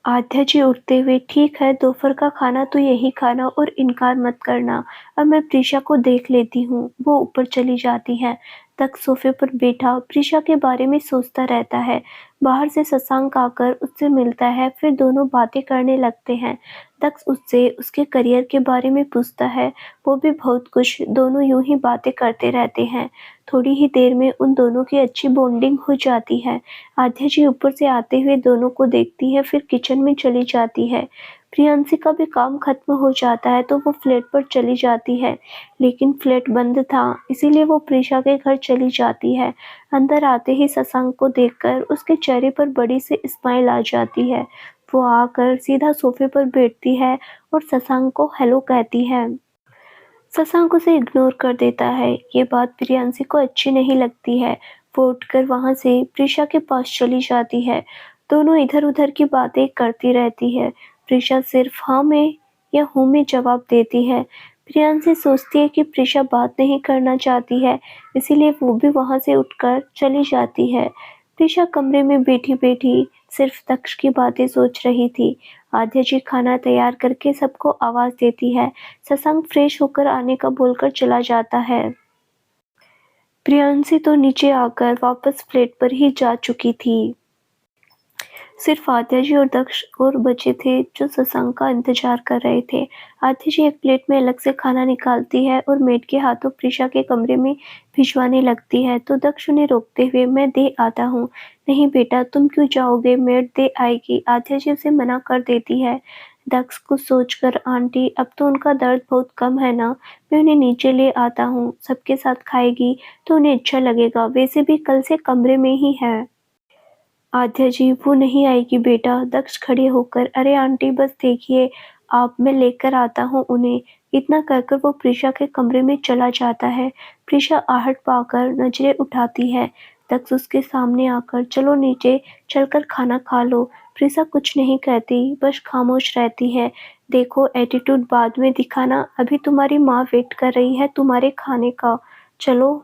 A: आद्या जी उठते हुए, ठीक है दोपहर का खाना तो यही खाना और इनकार मत करना। अब मैं प्रीशा को देख लेती हूँ। वो ऊपर चली जाती है। दक्ष सोफे पर बैठा प्रीशा के बारे में सोचता रहता है। बाहर से शशांक आकर उससे मिलता है, फिर दोनों बातें करने लगते हैं। दक्ष उससे उसके करियर के बारे में पूछता है, वो भी बहुत कुछ। दोनों यूं ही बातें करते रहते हैं। थोड़ी ही देर में उन दोनों की अच्छी बॉन्डिंग हो जाती है। आद्या जी ऊपर से आते हुए दोनों को देखती है, फिर किचन में चली जाती है। प्रियांशी का भी काम खत्म हो जाता है तो वो फ्लैट पर चली जाती है, लेकिन फ्लैट बंद था, इसीलिए वो प्रीशा के घर चली जाती है। अंदर आते ही शशांक को देखकर उसके चेहरे पर बड़ी सी स्माइल आ जाती है। वो आकर सीधा सोफे पर बैठती है और शशांक को हेलो कहती है। शशांक उसे इग्नोर कर देता है। ये बात प्रियांशी को अच्छी नहीं लगती है। वो उठकर वहां से प्रीशा के पास चली जाती है। दोनों इधर उधर की बातें करती रहती है। प्रीशा सिर्फ हाँ में या हूँ में जवाब देती है। प्रियांशी सोचती है कि प्रीशा बात नहीं करना चाहती है, इसीलिए वो भी वहां से उठकर चली जाती है। प्रीशा कमरे में बैठी बैठी सिर्फ दक्ष की बातें सोच रही थी। आद्या जी खाना तैयार करके सबको आवाज देती है। शशांक फ्रेश होकर आने का बोलकर चला जाता है। प्रियांशी तो नीचे आकर वापस फ्लैट पर ही जा चुकी थी। सिर्फ आद्या जी और दक्ष और बचे थे जो सत्संग का इंतजार कर रहे थे। आद्या जी एक प्लेट में अलग से खाना निकालती है और मेड के हाथों प्रीशा के कमरे में भिजवाने लगती है तो दक्ष उन्हें रोकते हुए मैं दे आता हूँ। नहीं बेटा तुम क्यों जाओगे, मेड दे आएगी। आद्या जी उसे मना कर देती है। दक्ष को सोचकर आंटी अब तो उनका दर्द बहुत कम है ना, मैं उन्हें नीचे ले आता हूँ, सबके साथ खाएगी तो उन्हें अच्छा लगेगा, वैसे भी कल से कमरे में ही है। आद्या जी वो नहीं आएगी बेटा। दक्ष खड़े होकर अरे आंटी बस देखिए आप, मैं लेकर आता हूँ उन्हें। इतना कहकर वो प्रीशा के कमरे में चला जाता है। प्रीशा आहट पाकर नजरें उठाती है। दक्ष उसके सामने आकर चलो नीचे चलकर खाना खा लो। प्रीशा कुछ नहीं कहती, बस खामोश रहती है। देखो एटीट्यूड बाद में दिखाना, अभी तुम्हारी माँ वेट कर रही है तुम्हारे खाने का। चलो।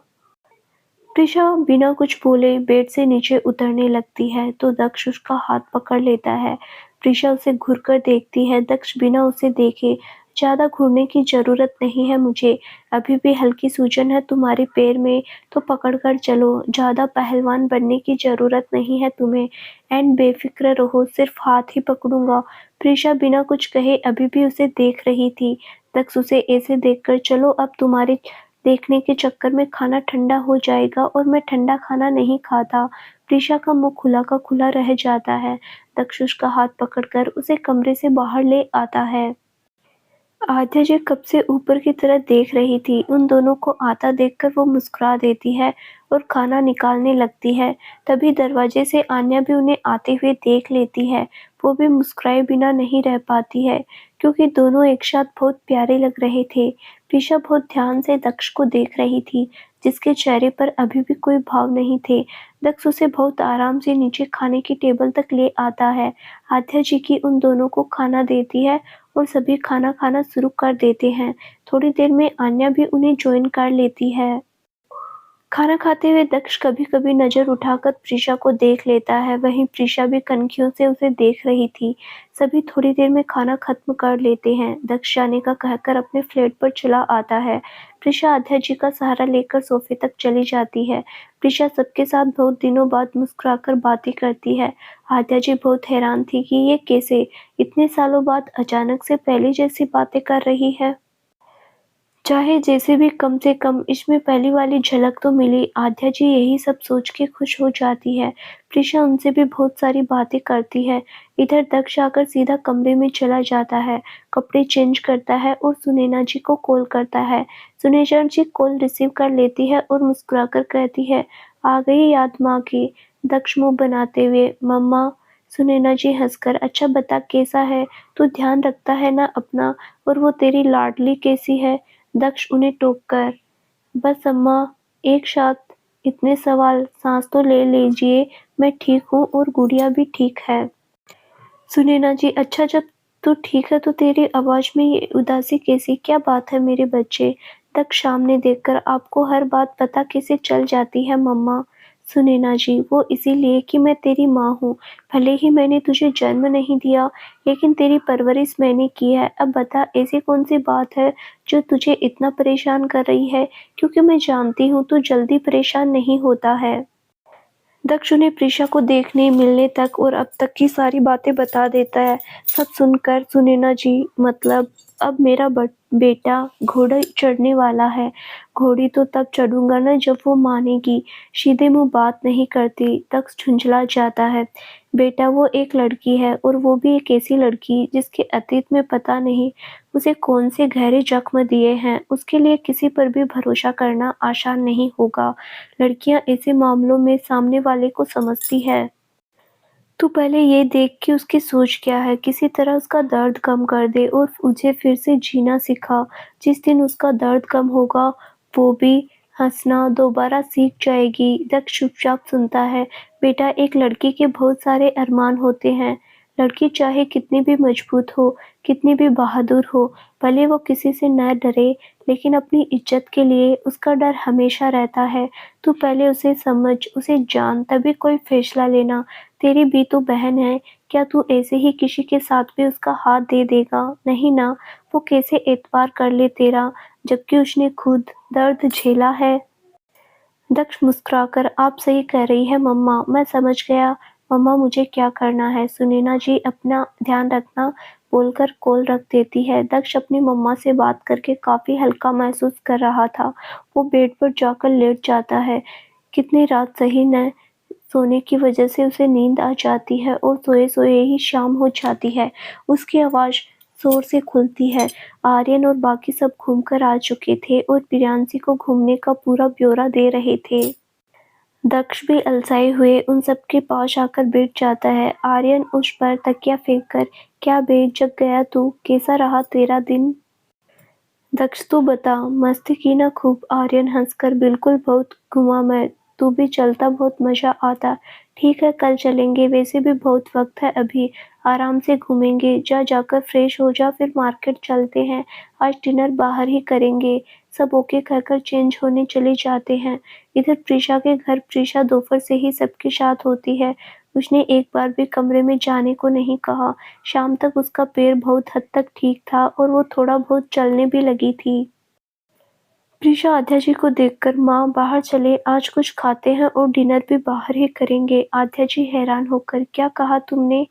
A: प्रीशा बिना कुछ बोले बेड से नीचे उतरने लगती है तो दक्ष उसका हाथ पकड़ लेता है। प्रीशा उसे घूरकर देखती है। दक्ष बिना उसे देखे ज्यादा घूरने की जरूरत नहीं है मुझे, अभी भी हल्की सूजन है तुम्हारे पैर में तो पकड़कर चलो, ज्यादा पहलवान बनने की जरूरत नहीं है तुम्हें। एंड बेफिक्र रहो, सिर्फ हाथ ही पकड़ूंगा। प्रीशा बिना कुछ कहे अभी भी उसे देख रही थी। दक्ष उसे ऐसे देखकर चलो अब तुम्हारे देखने के चक्कर में खाना ठंडा हो जाएगा और मैं ठंडा खाना नहीं खाता। प्रीशा का मुंह खुला का खुला रह जाता है। दक्ष उसका हाथ पकड़कर उसे कमरे से बाहर ले आता है। आद्या जी कब से ऊपर की तरफ देख रही थी। उन दोनों को आता देखकर वो मुस्कुरा देती है और खाना निकालने लगती है। तभी दरवाजे से आन्या भी उन्हें आते हुए देख लेती है। वो भी मुस्कुराए बिना नहीं रह पाती है क्योंकि दोनों एक साथ बहुत प्यारे लग रहे थे। प्रीशा बहुत ध्यान से दक्ष को देख रही थी जिसके चेहरे पर अभी भी कोई भाव नहीं थे। दक्ष उसे बहुत आराम से नीचे खाने की टेबल तक ले आता है। आद्या जी की उन दोनों को खाना देती है और सभी खाना खाना शुरू कर देते हैं। थोड़ी देर में आन्या भी उन्हें ज्वाइन कर लेती है। खाना खाते हुए दक्ष कभी-कभी नजर उठाकर प्रीशा को देख लेता है, वहीं प्रीशा भी कनखियों से उसे देख रही थी। सभी थोड़ी देर में खाना खत्म कर लेते हैं। दक्ष जाने का कहकर अपने फ्लैट पर चला आता है। प्रीशा आद्या जी का सहारा लेकर सोफे तक चली जाती है। प्रीशा सबके साथ बहुत दिनों बाद मुस्कुराकर बातें करती है। आद्या जी बहुत हैरान थी कि ये कैसे इतने सालों बाद अचानक से पहले जैसी बातें कर रही है। चाहे जैसे भी कम से कम इसमें पहली वाली झलक तो मिली। आद्या जी यही सब सोच के खुश हो जाती है। प्रीशा उनसे भी बहुत सारी बातें करती है। इधर दक्ष आकर सीधा कमरे में चला जाता है, कपड़े चेंज करता है और सुनैना जी को कॉल करता है। सुनैना जी कॉल रिसीव कर लेती है और मुस्कुराकर कहती है आ गई याद माँ की। दक्ष मुंह बनाते हुए मम्मा। सुनैना जी हंसकर अच्छा बता कैसा है, तू ध्यान रखता है ना अपना, और वो तेरी लाडली कैसी है। दक्ष उन्हें टोककर बस अम्मा एक साथ इतने सवाल, सांस तो ले लीजिए, मैं ठीक हूँ और गुड़िया भी ठीक है। सुनैना जी अच्छा जब तू ठीक है तो तेरी आवाज में ये उदासी कैसी, क्या बात है मेरे बच्चे। दक्ष सामने देखकर आपको हर बात पता कैसे चल जाती है मम्मा। सुनैना जी वो इसीलिए कि मैं तेरी माँ हूँ, भले ही मैंने तुझे जन्म नहीं दिया लेकिन तेरी परवरिश मैंने की है। अब बता ऐसी कौन सी बात है जो तुझे इतना परेशान कर रही है, क्योंकि मैं जानती हूँ तू जल्दी परेशान नहीं होता है। दक्ष उन्हें प्रीशा को देखने, मिलने तक और अब तक की सारी बातें बता देता है। सब सुनकर सुनैना जी मतलब अब मेरा बेटा घोड़े चढ़ने वाला है। घोड़ी तो तब चढ़ूंगा ना जब वो मानेगी, सीधे मुंह बात नहीं करती। दक्ष झुंझला जाता है। बेटा वो एक लड़की है और वो भी एक ऐसी लड़की जिसके अतीत में पता नहीं उसे कौन से गहरे जख्म दिए हैं। उसके लिए किसी पर भी भरोसा करना आसान नहीं होगा। लड़कियां ऐसे मामलों में सामने वाले को समझती है। तू पहले ये देख कि उसकी सोच क्या है, किसी तरह उसका दर्द कम कर दे और उसे फिर से जीना सिखा। जिस दिन उसका दर्द कम होगा वो भी हंसना दोबारा सीख जाएगी। दक्ष चुपचाप सुनता है। बेटा एक लड़की के बहुत सारे अरमान होते हैं। लड़की चाहे कितनी भी मजबूत हो, कितनी भी बहादुर हो, भले वो किसी से न डरे, लेकिन अपनी इज्जत के लिए उसका डर हमेशा रहता है। तू पहले उसे समझ, उसे जान, तभी कोई फैसला लेना। तेरी भी तो बहन है, क्या तू ऐसे ही किसी के साथ भी उसका हाथ दे देगा? नहीं ना, वो कैसे एतबार कर ले तेरा, जबकि उसने खुद दर्द झेला है। दक्ष मुस्कुराकर आप सही कह रही है मम्मा, मैं समझ गया। मम्मा मुझे क्या करना है? सुनैना जी अपना ध्यान रखना बोलकर कॉल रख देती है। दक्ष अपनी मम्मा से बात करके काफ़ी हल्का महसूस कर रहा था। वो बेड पर जाकर लेट जाता है। कितनी रात सही न सोने की वजह से उसे नींद आ जाती है और सोए-सोए ही शाम हो जाती है। उसकी आवाज़ ज़ोर से खुलती है। आर्यन और बाकी सब घूमकर आ चुके थे और प्रियांशी को घूमने का पूरा ब्यौरा दे रहे थे। दक्ष भी अलसाए हुए उन सबके पास आकर बैठ जाता है। आर्यन उस पर तकिया फेंककर, क्या बे, जग गया तू? कैसा रहा तेरा दिन? दक्ष तू बता। मस्ती की ना खूब? आर्यन हंसकर, बिल्कुल बहुत घूमा मैं। तू भी चलता, बहुत मजा आता। ठीक है कल चलेंगे, वैसे भी बहुत वक्त है अभी, आराम से घूमेंगे। जाकर फ्रेश हो जा, फिर मार्केट चलते हैं। आज डिनर बाहर ही करेंगे। सब ओके कहकर चेंज होने चले जाते हैं। इधर प्रीशा के घर प्रीशा दोपहर से ही सबके साथ होती है। उसने एक बार भी कमरे में जाने को नहीं कहा। शाम तक उसका पैर बहुत हद तक ठीक था और वो थोड़ा बहुत चलने भी लगी थी। प्रीशा आध्या जी को देखकर, माँ बाहर चले, आज कुछ खाते हैं और डिनर भी बाहर ही करेंगे। आध्या जी हैरान होकर, क्या कहा तुमने?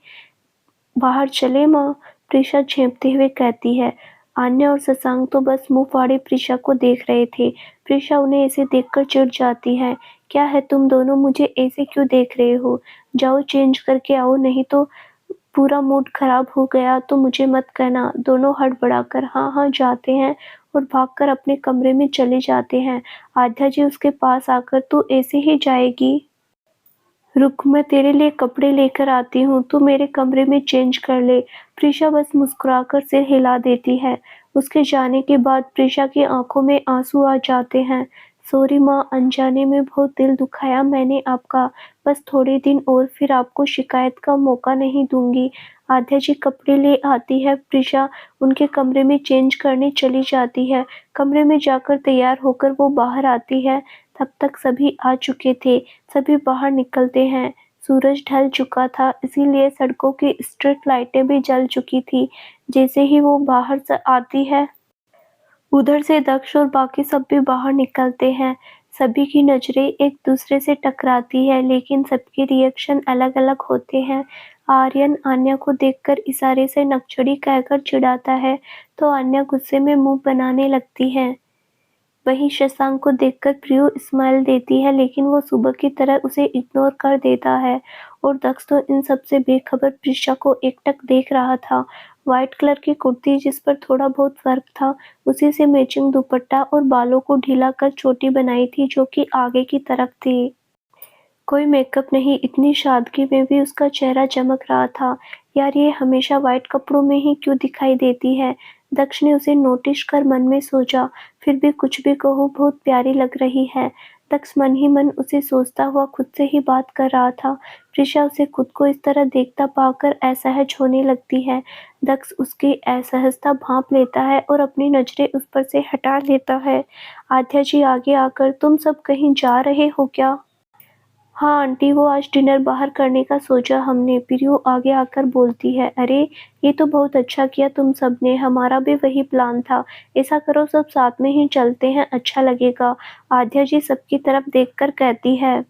A: बाहर चले माँ? प्रीशा झेंपते हुए कहती है। आन्या और शशांक तो बस मुंह फाड़े प्रीशा को देख रहे थे। प्रीशा उन्हें ऐसे देखकर चिढ़ जाती है। क्या है तुम दोनों, मुझे ऐसे क्यों देख रहे हो? जाओ चेंज करके आओ, नहीं तो पूरा मूड खराब हो गया तो मुझे मत कहना। दोनों हड़बड़ाकर हाँ हाँ जाते हैं और भागकर अपने कमरे में चले जाते हैं। आध्या जी उसके पास आकर, तू ऐसे ही जाएगी? रुक, मैं तेरे लिए कपड़े लेकर आती हूँ, तू मेरे कमरे में चेंज कर ले। प्रीशा बस मुस्कुराकर सिर हिला देती है। उसके जाने के बाद प्रीशा की आंखों में आंसू आ जाते हैं। सॉरी माँ, अनजाने में बहुत दिल दुखाया मैंने आपका। बस थोड़े दिन और, फिर आपको शिकायत का मौका नहीं दूंगी। आध्या जी कपड़े ले आती है। प्रीशा उनके कमरे में चेंज करने चली जाती है। कमरे में जाकर तैयार होकर वो बाहर आती है। तब तक सभी आ चुके थे। सभी बाहर निकलते हैं। सूरज ढल चुका था, इसीलिए सड़कों की स्ट्रीट लाइटें भी जल चुकी थी। जैसे ही वो बाहर से आती है, उधर से दक्ष और बाकी सब भी बाहर निकलते हैं। सभी की नजरें एक दूसरे से टकराती है, लेकिन सबके रिएक्शन अलग-अलग होते हैं। आर्यन आन्या को देखकर इशारे से नक्चड़ी कहकर चिढ़ाता है, तो आन्या गुस्से में मुंह बनाने लगती है। वहीं शशांक को देखकर प्रियो स्माइल देती है, लेकिन वो सुबह की तरह उसे इग्नोर कर देता है। और दक्ष तो इन सब से बेखबर प्रीशा को एकटक देख रहा था। व्हाइट कलर की कुर्ती जिस पर थोड़ा बहुत वर्क था, उसी से मैचिंग दुपट्टा और बालों को ढीला कर चोटी बनाई थी, जो कि आगे की तरफ थी। कोई मेकअप नहीं, इतनी सादगी में भी उसका चेहरा चमक रहा था। यार ये हमेशा व्हाइट कपड़ों में ही क्यों दिखाई देती है? दक्ष ने उसे नोटिस कर मन में सोचा, फिर भी कुछ भी कहो, बहुत प्यारी लग रही है। दक्ष मन ही मन उसे सोचता हुआ खुद से ही बात कर रहा था। प्रीशा उसे खुद को इस तरह देखता पाकर असहज होने लगती है। दक्ष उसकी असहजता भांप लेता है और अपनी नजरें उस पर से हटा लेता है। आध्या जी आगे आकर, तुम सब कहीं जा रहे हो क्या? हाँ आंटी, वो आज डिनर बाहर करने का सोचा हमने। प्रियो आगे आकर बोलती है, अरे ये तो बहुत अच्छा किया तुम सब ने, हमारा भी वही प्लान था। ऐसा करो सब साथ में ही चलते हैं, अच्छा लगेगा। आध्या जी सबकी तरफ देखकर कहती है,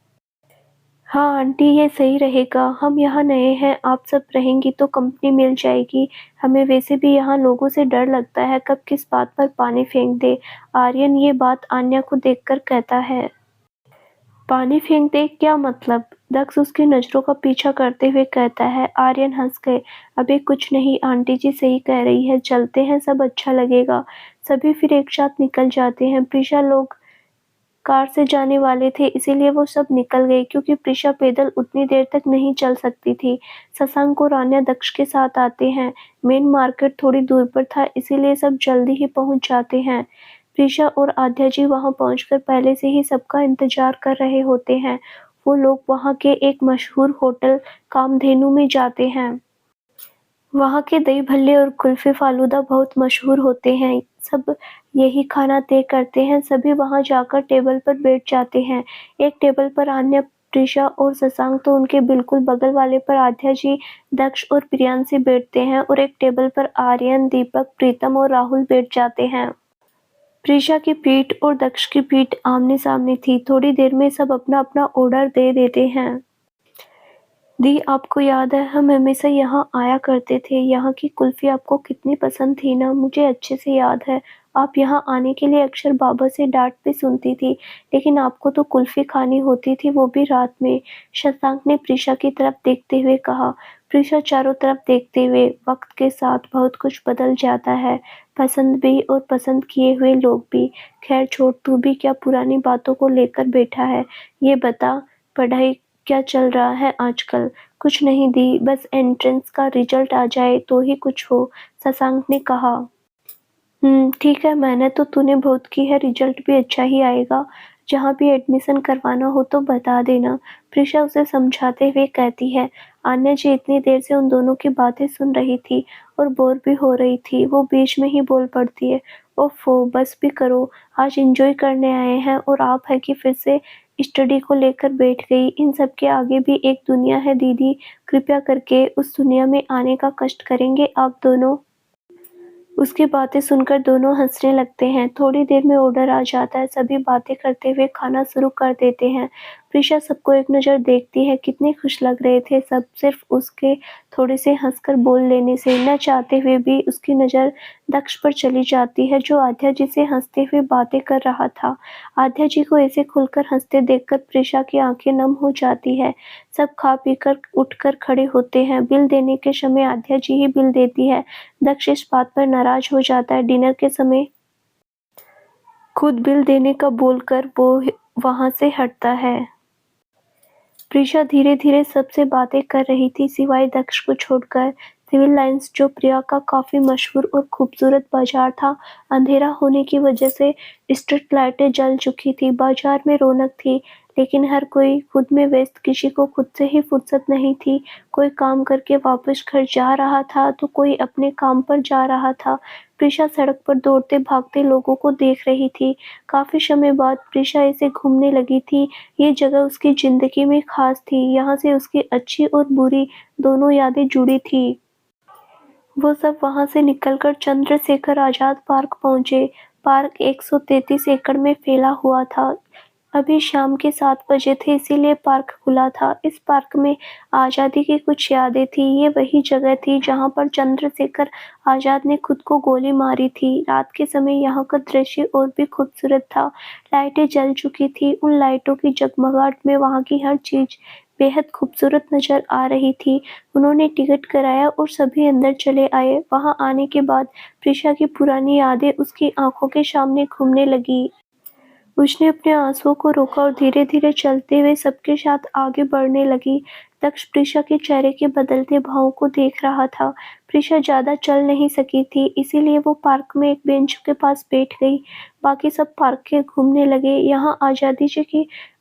A: हाँ आंटी ये सही रहेगा। हम यहाँ नए हैं, आप सब रहेंगी तो कंपनी मिल जाएगी। हमें वैसे भी यहाँ लोगों से डर लगता है, कब किस बात पर पानी फेंक दे। आर्यन ये बात आन्या को देखकर कहता है, पानी फेंक दे क्या मतलब? दक्ष उसकी नजरों का पीछा करते हुए कहता है। आर्यन हंस गए, अबे कुछ नहीं, आंटी जी सही कह रही है, चलते हैं, सब अच्छा लगेगा। सभी फिर एक साथ निकल जाते हैं। प्रीशा लोग कार से जाने वाले थे, इसीलिए वो सब निकल गए, क्योंकि प्रीशा पैदल उतनी देर तक नहीं चल सकती थी। शशांक और आन्या दक्ष के साथ आते हैं। मेन मार्केट थोड़ी दूर पर था, इसीलिए सब जल्दी ही पहुंच जाते हैं। प्रीशा और आध्या जी वहां पहुंचकर पहले से ही सबका इंतजार कर रहे होते हैं। वो लोग वहां के एक मशहूर होटल कामधेनु में जाते हैं। वहाँ के दही भल्ले और कुल्फी फालूदा बहुत मशहूर होते हैं। सब यही खाना तय करते हैं। सभी वहाँ जाकर टेबल पर बैठ जाते हैं। एक टेबल पर आन्या, प्रीशा और शशांक, तो उनके बिल्कुल बगल वाले पर आध्या जी, दक्ष और प्रियांशी बैठते हैं और एक टेबल पर आर्यन, दीपक, प्रीतम और राहुल बैठ जाते हैं। प्रीशा की पीठ और दक्ष की पीठ आमने सामने थी। थोड़ी देर में सब अपना अपना ऑर्डर दे देते हैं। दी, आपको याद है हम हमेशा यहाँ आया करते थे, यहाँ की कुल्फ़ी आपको कितनी पसंद थी ना, मुझे अच्छे से याद है। आप यहाँ आने के लिए अक्सर बाबा से डाँट भी सुनती थी, लेकिन आपको तो कुल्फ़ी खानी होती थी, वो भी रात में। शशांक ने प्रीशा की तरफ देखते हुए कहा। प्रीशा चारों तरफ देखते हुए, वक़्त के साथ बहुत कुछ बदल जाता है, पसंद भी और पसंद किए हुए लोग भी। ख़ैर छोड़, तू भी क्या पुरानी बातों को लेकर बैठा है, ये बता, पढ़ाई क्या चल रहा है आजकल? कुछ नहीं दी, बस एंट्रेंस का रिजल्ट आ जाए तो ही कुछ हो, शशांक ने कहा। ठीक है, मेहनत तो तूने बहुत की है, रिजल्ट भी अच्छा ही आएगा। जहाँ भी एडमिशन करवाना हो तो बता देना, प्रीशा उसे समझाते हुए कहती है। आन्या जी इतनी देर से उन दोनों की बातें सुन रही थी और बोर भी हो रही थी, वो बीच में ही बोल पड़ती है। ओफ़ो, बस भी करो, आज एंजॉय करने आए हैं और आप है कि फिर से स्टडी को लेकर बैठ गई। इन सब के आगे भी एक दुनिया है दीदी, कृपया करके उस दुनिया में आने का कष्ट करेंगे आप दोनों? उसकी बातें सुनकर दोनों हंसने लगते हैं। थोड़ी देर में ऑर्डर आ जाता है, सभी बातें करते हुए खाना शुरू कर देते हैं। प्रीशा सबको एक नज़र देखती है, कितने खुश लग रहे थे सब सिर्फ उसके थोड़े से हंसकर बोल लेने से। न चाहते हुए भी उसकी नज़र दक्ष पर चली जाती है, जो आध्या जी से हंसते हुए बातें कर रहा था। आध्या जी को ऐसे खुलकर हंसते देखकर प्रीशा की आंखें नम हो जाती है। सब खा पीकर उठकर खड़े होते हैं। बिल देने के समय आध्या जी ही बिल देती है। दक्ष इस बात पर नाराज हो जाता है। डिनर के समय खुद बिल देने का बोलकर वो वहां से हटता है। प्रीशा धीरे-धीरे सबसे बातें कर रही थी, सिवाय दक्ष को छोड़कर। सिविल लाइन्स, जो प्रिया का काफी मशहूर और खूबसूरत बाजार था, अंधेरा होने की वजह से स्ट्रीट लाइटें जल चुकी थी। बाजार में रौनक थी, लेकिन हर कोई खुद में व्यस्त, किसी को खुद से ही फुर्सत नहीं थी। कोई काम करके वापस घर जा रहा था तो कोई अपने काम पर जा रहा था। प्रीशा सड़क पर दौड़ते भागते लोगों को देख रही थी। काफी समय बाद प्रीशा ऐसे घूमने लगी थी। ये जगह उसकी जिंदगी में खास थी, यहाँ से उसकी अच्छी और बुरी दोनों यादें जुड़ी थी। वो सब वहाँ से निकलकर चंद्रशेखर आजाद पार्क पहुँचे। पार्क 133 एकड़ में फैला हुआ था। अभी शाम के 7 बजे थे, इसीलिए पार्क खुला था। इस पार्क में आज़ादी की कुछ यादें थी। ये वही जगह थी जहाँ पर चंद्रशेखर आज़ाद ने खुद को गोली मारी थी। रात के समय यहाँ का दृश्य और भी खूबसूरत था। लाइटें जल चुकी थी। उन लाइटों की जगमगाहट में वहाँ की हर चीज़ बेहद खूबसूरत नज़र आ रही थी। उन्होंने टिकट कराया और सभी अंदर चले आए। वहाँ आने के बाद प्रीशा की पुरानी यादें उसकी आंखों के सामने घूमने लगी। उसने अपने आंसुओं को रोका और धीरे-धीरे चलते हुए सबके साथ आगे बढ़ने लगी। दक्ष प्रीशा के चेहरे के बदलते भावों को देख रहा था। प्रीशा ज़्यादा चल नहीं सकी थी, इसीलिए वो पार्क में एक बेंच के पास बैठ गई। बाकी सब पार्क के घूमने लगे। यहाँ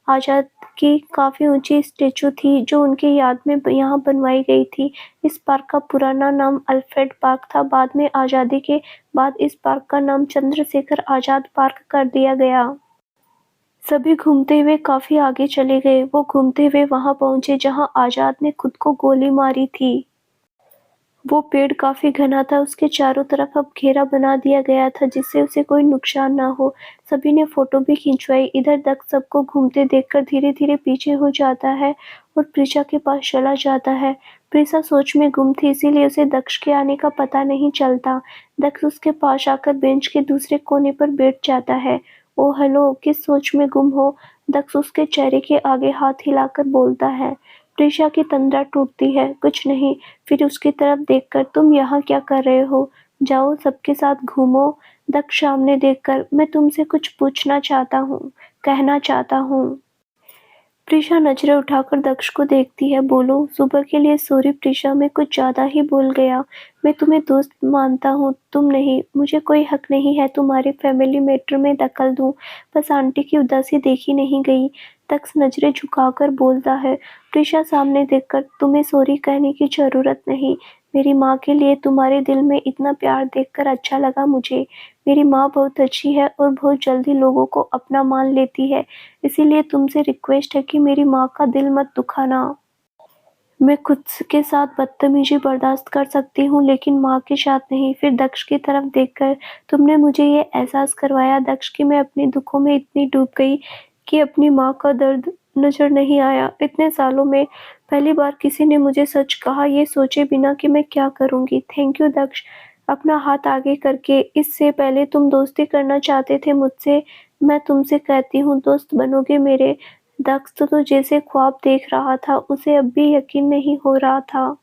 A: आज़ाद की काफ़ी ऊंची स्टैचू थी, जो उनकी याद में यहाँ बनवाई गई थी। इस पार्क का पुराना नाम अल्फ्रेड पार्क था। बाद में आज़ादी के बाद इस पार्क का नाम चंद्रशेखर आज़ाद पार्क कर दिया गया। सभी घूमते हुए काफी आगे चले गए। वो घूमते हुए वहां पहुंचे जहां आजाद ने खुद को गोली मारी थी। वो पेड़ काफी घना था, उसके चारों तरफ अब घेरा बना दिया गया था जिससे उसे कोई नुकसान ना हो। सभी ने फोटो भी खिंचवाई। इधर दक्ष सबको घूमते देखकर धीरे-धीरे पीछे हो जाता है और प्रीशा के पास चला जाता है। प्रीशा सोच में गुम थी, इसीलिए उसे दक्ष के आने का पता नहीं चलता। दक्ष उसके पास आकर बेंच के दूसरे कोने पर बैठ जाता है। ओह हेलो, किस सोच में गुम हो? दक्ष उसके चेहरे के आगे हाथ हिलाकर बोलता है। प्रीशा की तंद्रा टूटती है। कुछ नहीं। फिर उसकी तरफ देखकर, तुम यहाँ क्या कर रहे हो? जाओ सबके साथ घूमो। दक्ष सामने देखकर, मैं तुमसे कुछ पूछना चाहता हूँ, कहना चाहता हूँ। प्रीशा नजरें उठाकर दक्ष को देखती है। बोलो। सुबह के लिए सॉरी प्रीशा, मैं कुछ ज्यादा ही बोल गया। मैं तुम्हें दोस्त मानता हूँ, तुम नहीं। मुझे कोई हक नहीं है तुम्हारे फैमिली मैटर में दखल दूँ। बस आंटी की उदासी देखी नहीं गई। दक्ष नजरें झुकाकर बोलता है। प्रीशा सामने देखकर, तुम्हें सॉरी कहने की जरूरत नहीं। मेरी माँ के लिए तुम्हारे दिल में इतना प्यार देखकर अच्छा लगा मुझे। मेरी माँ बहुत अच्छी है और बहुत जल्दी लोगों को अपना मान लेती है। इसीलिए तुमसे रिक्वेस्ट है कि मेरी माँ का दिल मत दुखाना। मैं खुद के साथ बदतमीजी बर्दाश्त कर सकती हूँ, लेकिन माँ के साथ नहीं। फिर दक्ष की तरफ देखकर, तुमने मुझे ये एहसास करवाया दक्ष कि मैं अपने दुखों में इतनी डूब गई कि अपनी माँ का दर्द नज़र नहीं आया। इतने सालों में पहली बार किसी ने मुझे सच कहा, ये सोचे बिना कि मैं क्या करूँगी। थैंक यू दक्ष। अपना हाथ आगे करके, इससे पहले तुम दोस्ती करना चाहते थे मुझसे, मैं तुमसे कहती हूँ दोस्त बनोगे मेरे। दक्ष तो जैसे ख्वाब देख रहा था, उसे अब भी यकीन नहीं हो रहा था।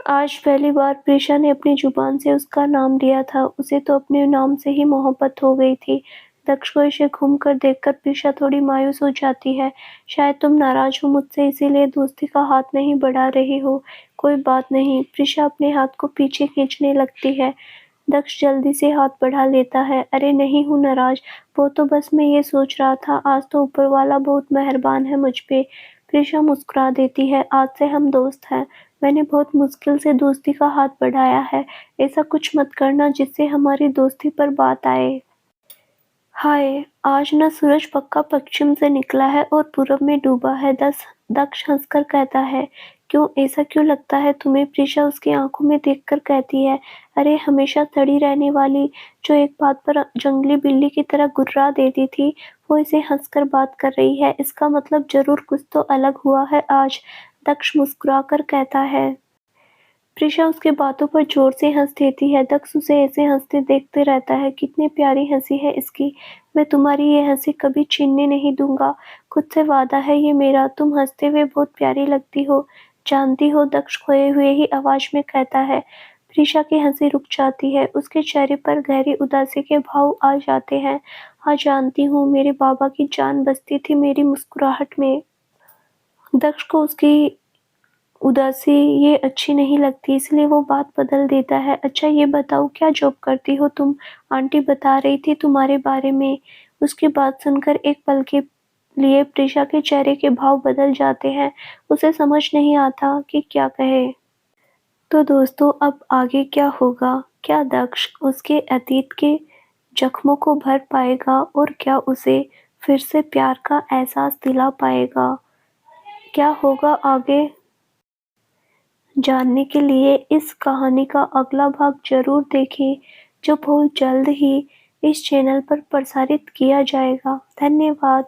A: आज पहली बार प्रीशा ने अपनी जुबान से उसका नाम लिया था। उसे तो अपने नाम से ही मोहब्बत हो गई थी। दक्ष को इसे घूमकर देखकर प्रीशा थोड़ी मायूस हो जाती है। शायद तुम नाराज हो मुझसे, इसीलिए दोस्ती का हाथ नहीं बढ़ा रही हो। कोई बात नहीं। प्रीशा अपने हाथ को पीछे खींचने लगती है। दक्ष जल्दी से हाथ बढ़ा लेता है। अरे नहीं हूँ नाराज, वो तो बस मैं ये सोच रहा था, आज तो ऊपर वाला बहुत मेहरबान है मुझ पे। प्रीशा मुस्कुरा देती है। आज से हम दोस्त हैं। मैंने बहुत मुश्किल से दोस्ती का हाथ बढ़ाया है। ऐसा कुछ मत करना जिससे हमारी दोस्ती पर बात आए। हाय! आज ना सूरज पक्का पश्चिम से निकला है और पूरब में डूबा है। दक्ष हंसकर कहता है। क्यों, ऐसा क्यों लगता है तुम्हें? प्रीशा उसकी आंखों में देखकर कहती है। अरे हमेशा सड़ी रहने वाली, जो एक बात पर जंगली बिल्ली की तरह गुर्रा देती थी, वो इसे हंसकर बात कर रही है। इसका मतलब जरूर कुछ तो अलग हुआ है आज। दक्ष मुस्कुराकर कहता है। प्रीशा उसके बातों पर जोर से हंस देती है। दक्ष उसे ऐसे हंसते देखते रहता है। कितनी प्यारी हंसी है इसकी। मैं तुम्हारी ये हंसी कभी छीनने नहीं दूंगा। खुद से वादा है ये मेरा। तुम हंसते हुए बहुत प्यारी लगती हो। जानती हो, दक्ष खोए हुए ही आवाज में कहता है। प्रीशा की हंसी रुक जाती है। उसके चेहरे पर गहरी उदासी के भाव आ जाते हैं। हाँ जानती हूँ, मेरे बाबा की जान बसती थी मेरी मुस्कुराहट में। दक्ष को उसकी उदासी ये अच्छी नहीं लगती, इसलिए वो बात बदल देता है। अच्छा ये बताओ, क्या जॉब करती हो तुम? आंटी बता रही थी तुम्हारे बारे में। उसकी बात सुनकर एक पल के लिए प्रीशा के चेहरे के भाव बदल जाते हैं। उसे समझ नहीं आता कि क्या कहे। तो दोस्तों, अब आगे क्या होगा? क्या दक्ष उसके अतीत के जख्मों को भर पाएगा और क्या उसे फिर से प्यार का एहसास दिला पाएगा? क्या होगा आगे? जानने के लिए इस कहानी का अगला भाग ज़रूर देखें, जो बहुत जल्द ही इस चैनल पर प्रसारित किया जाएगा। धन्यवाद।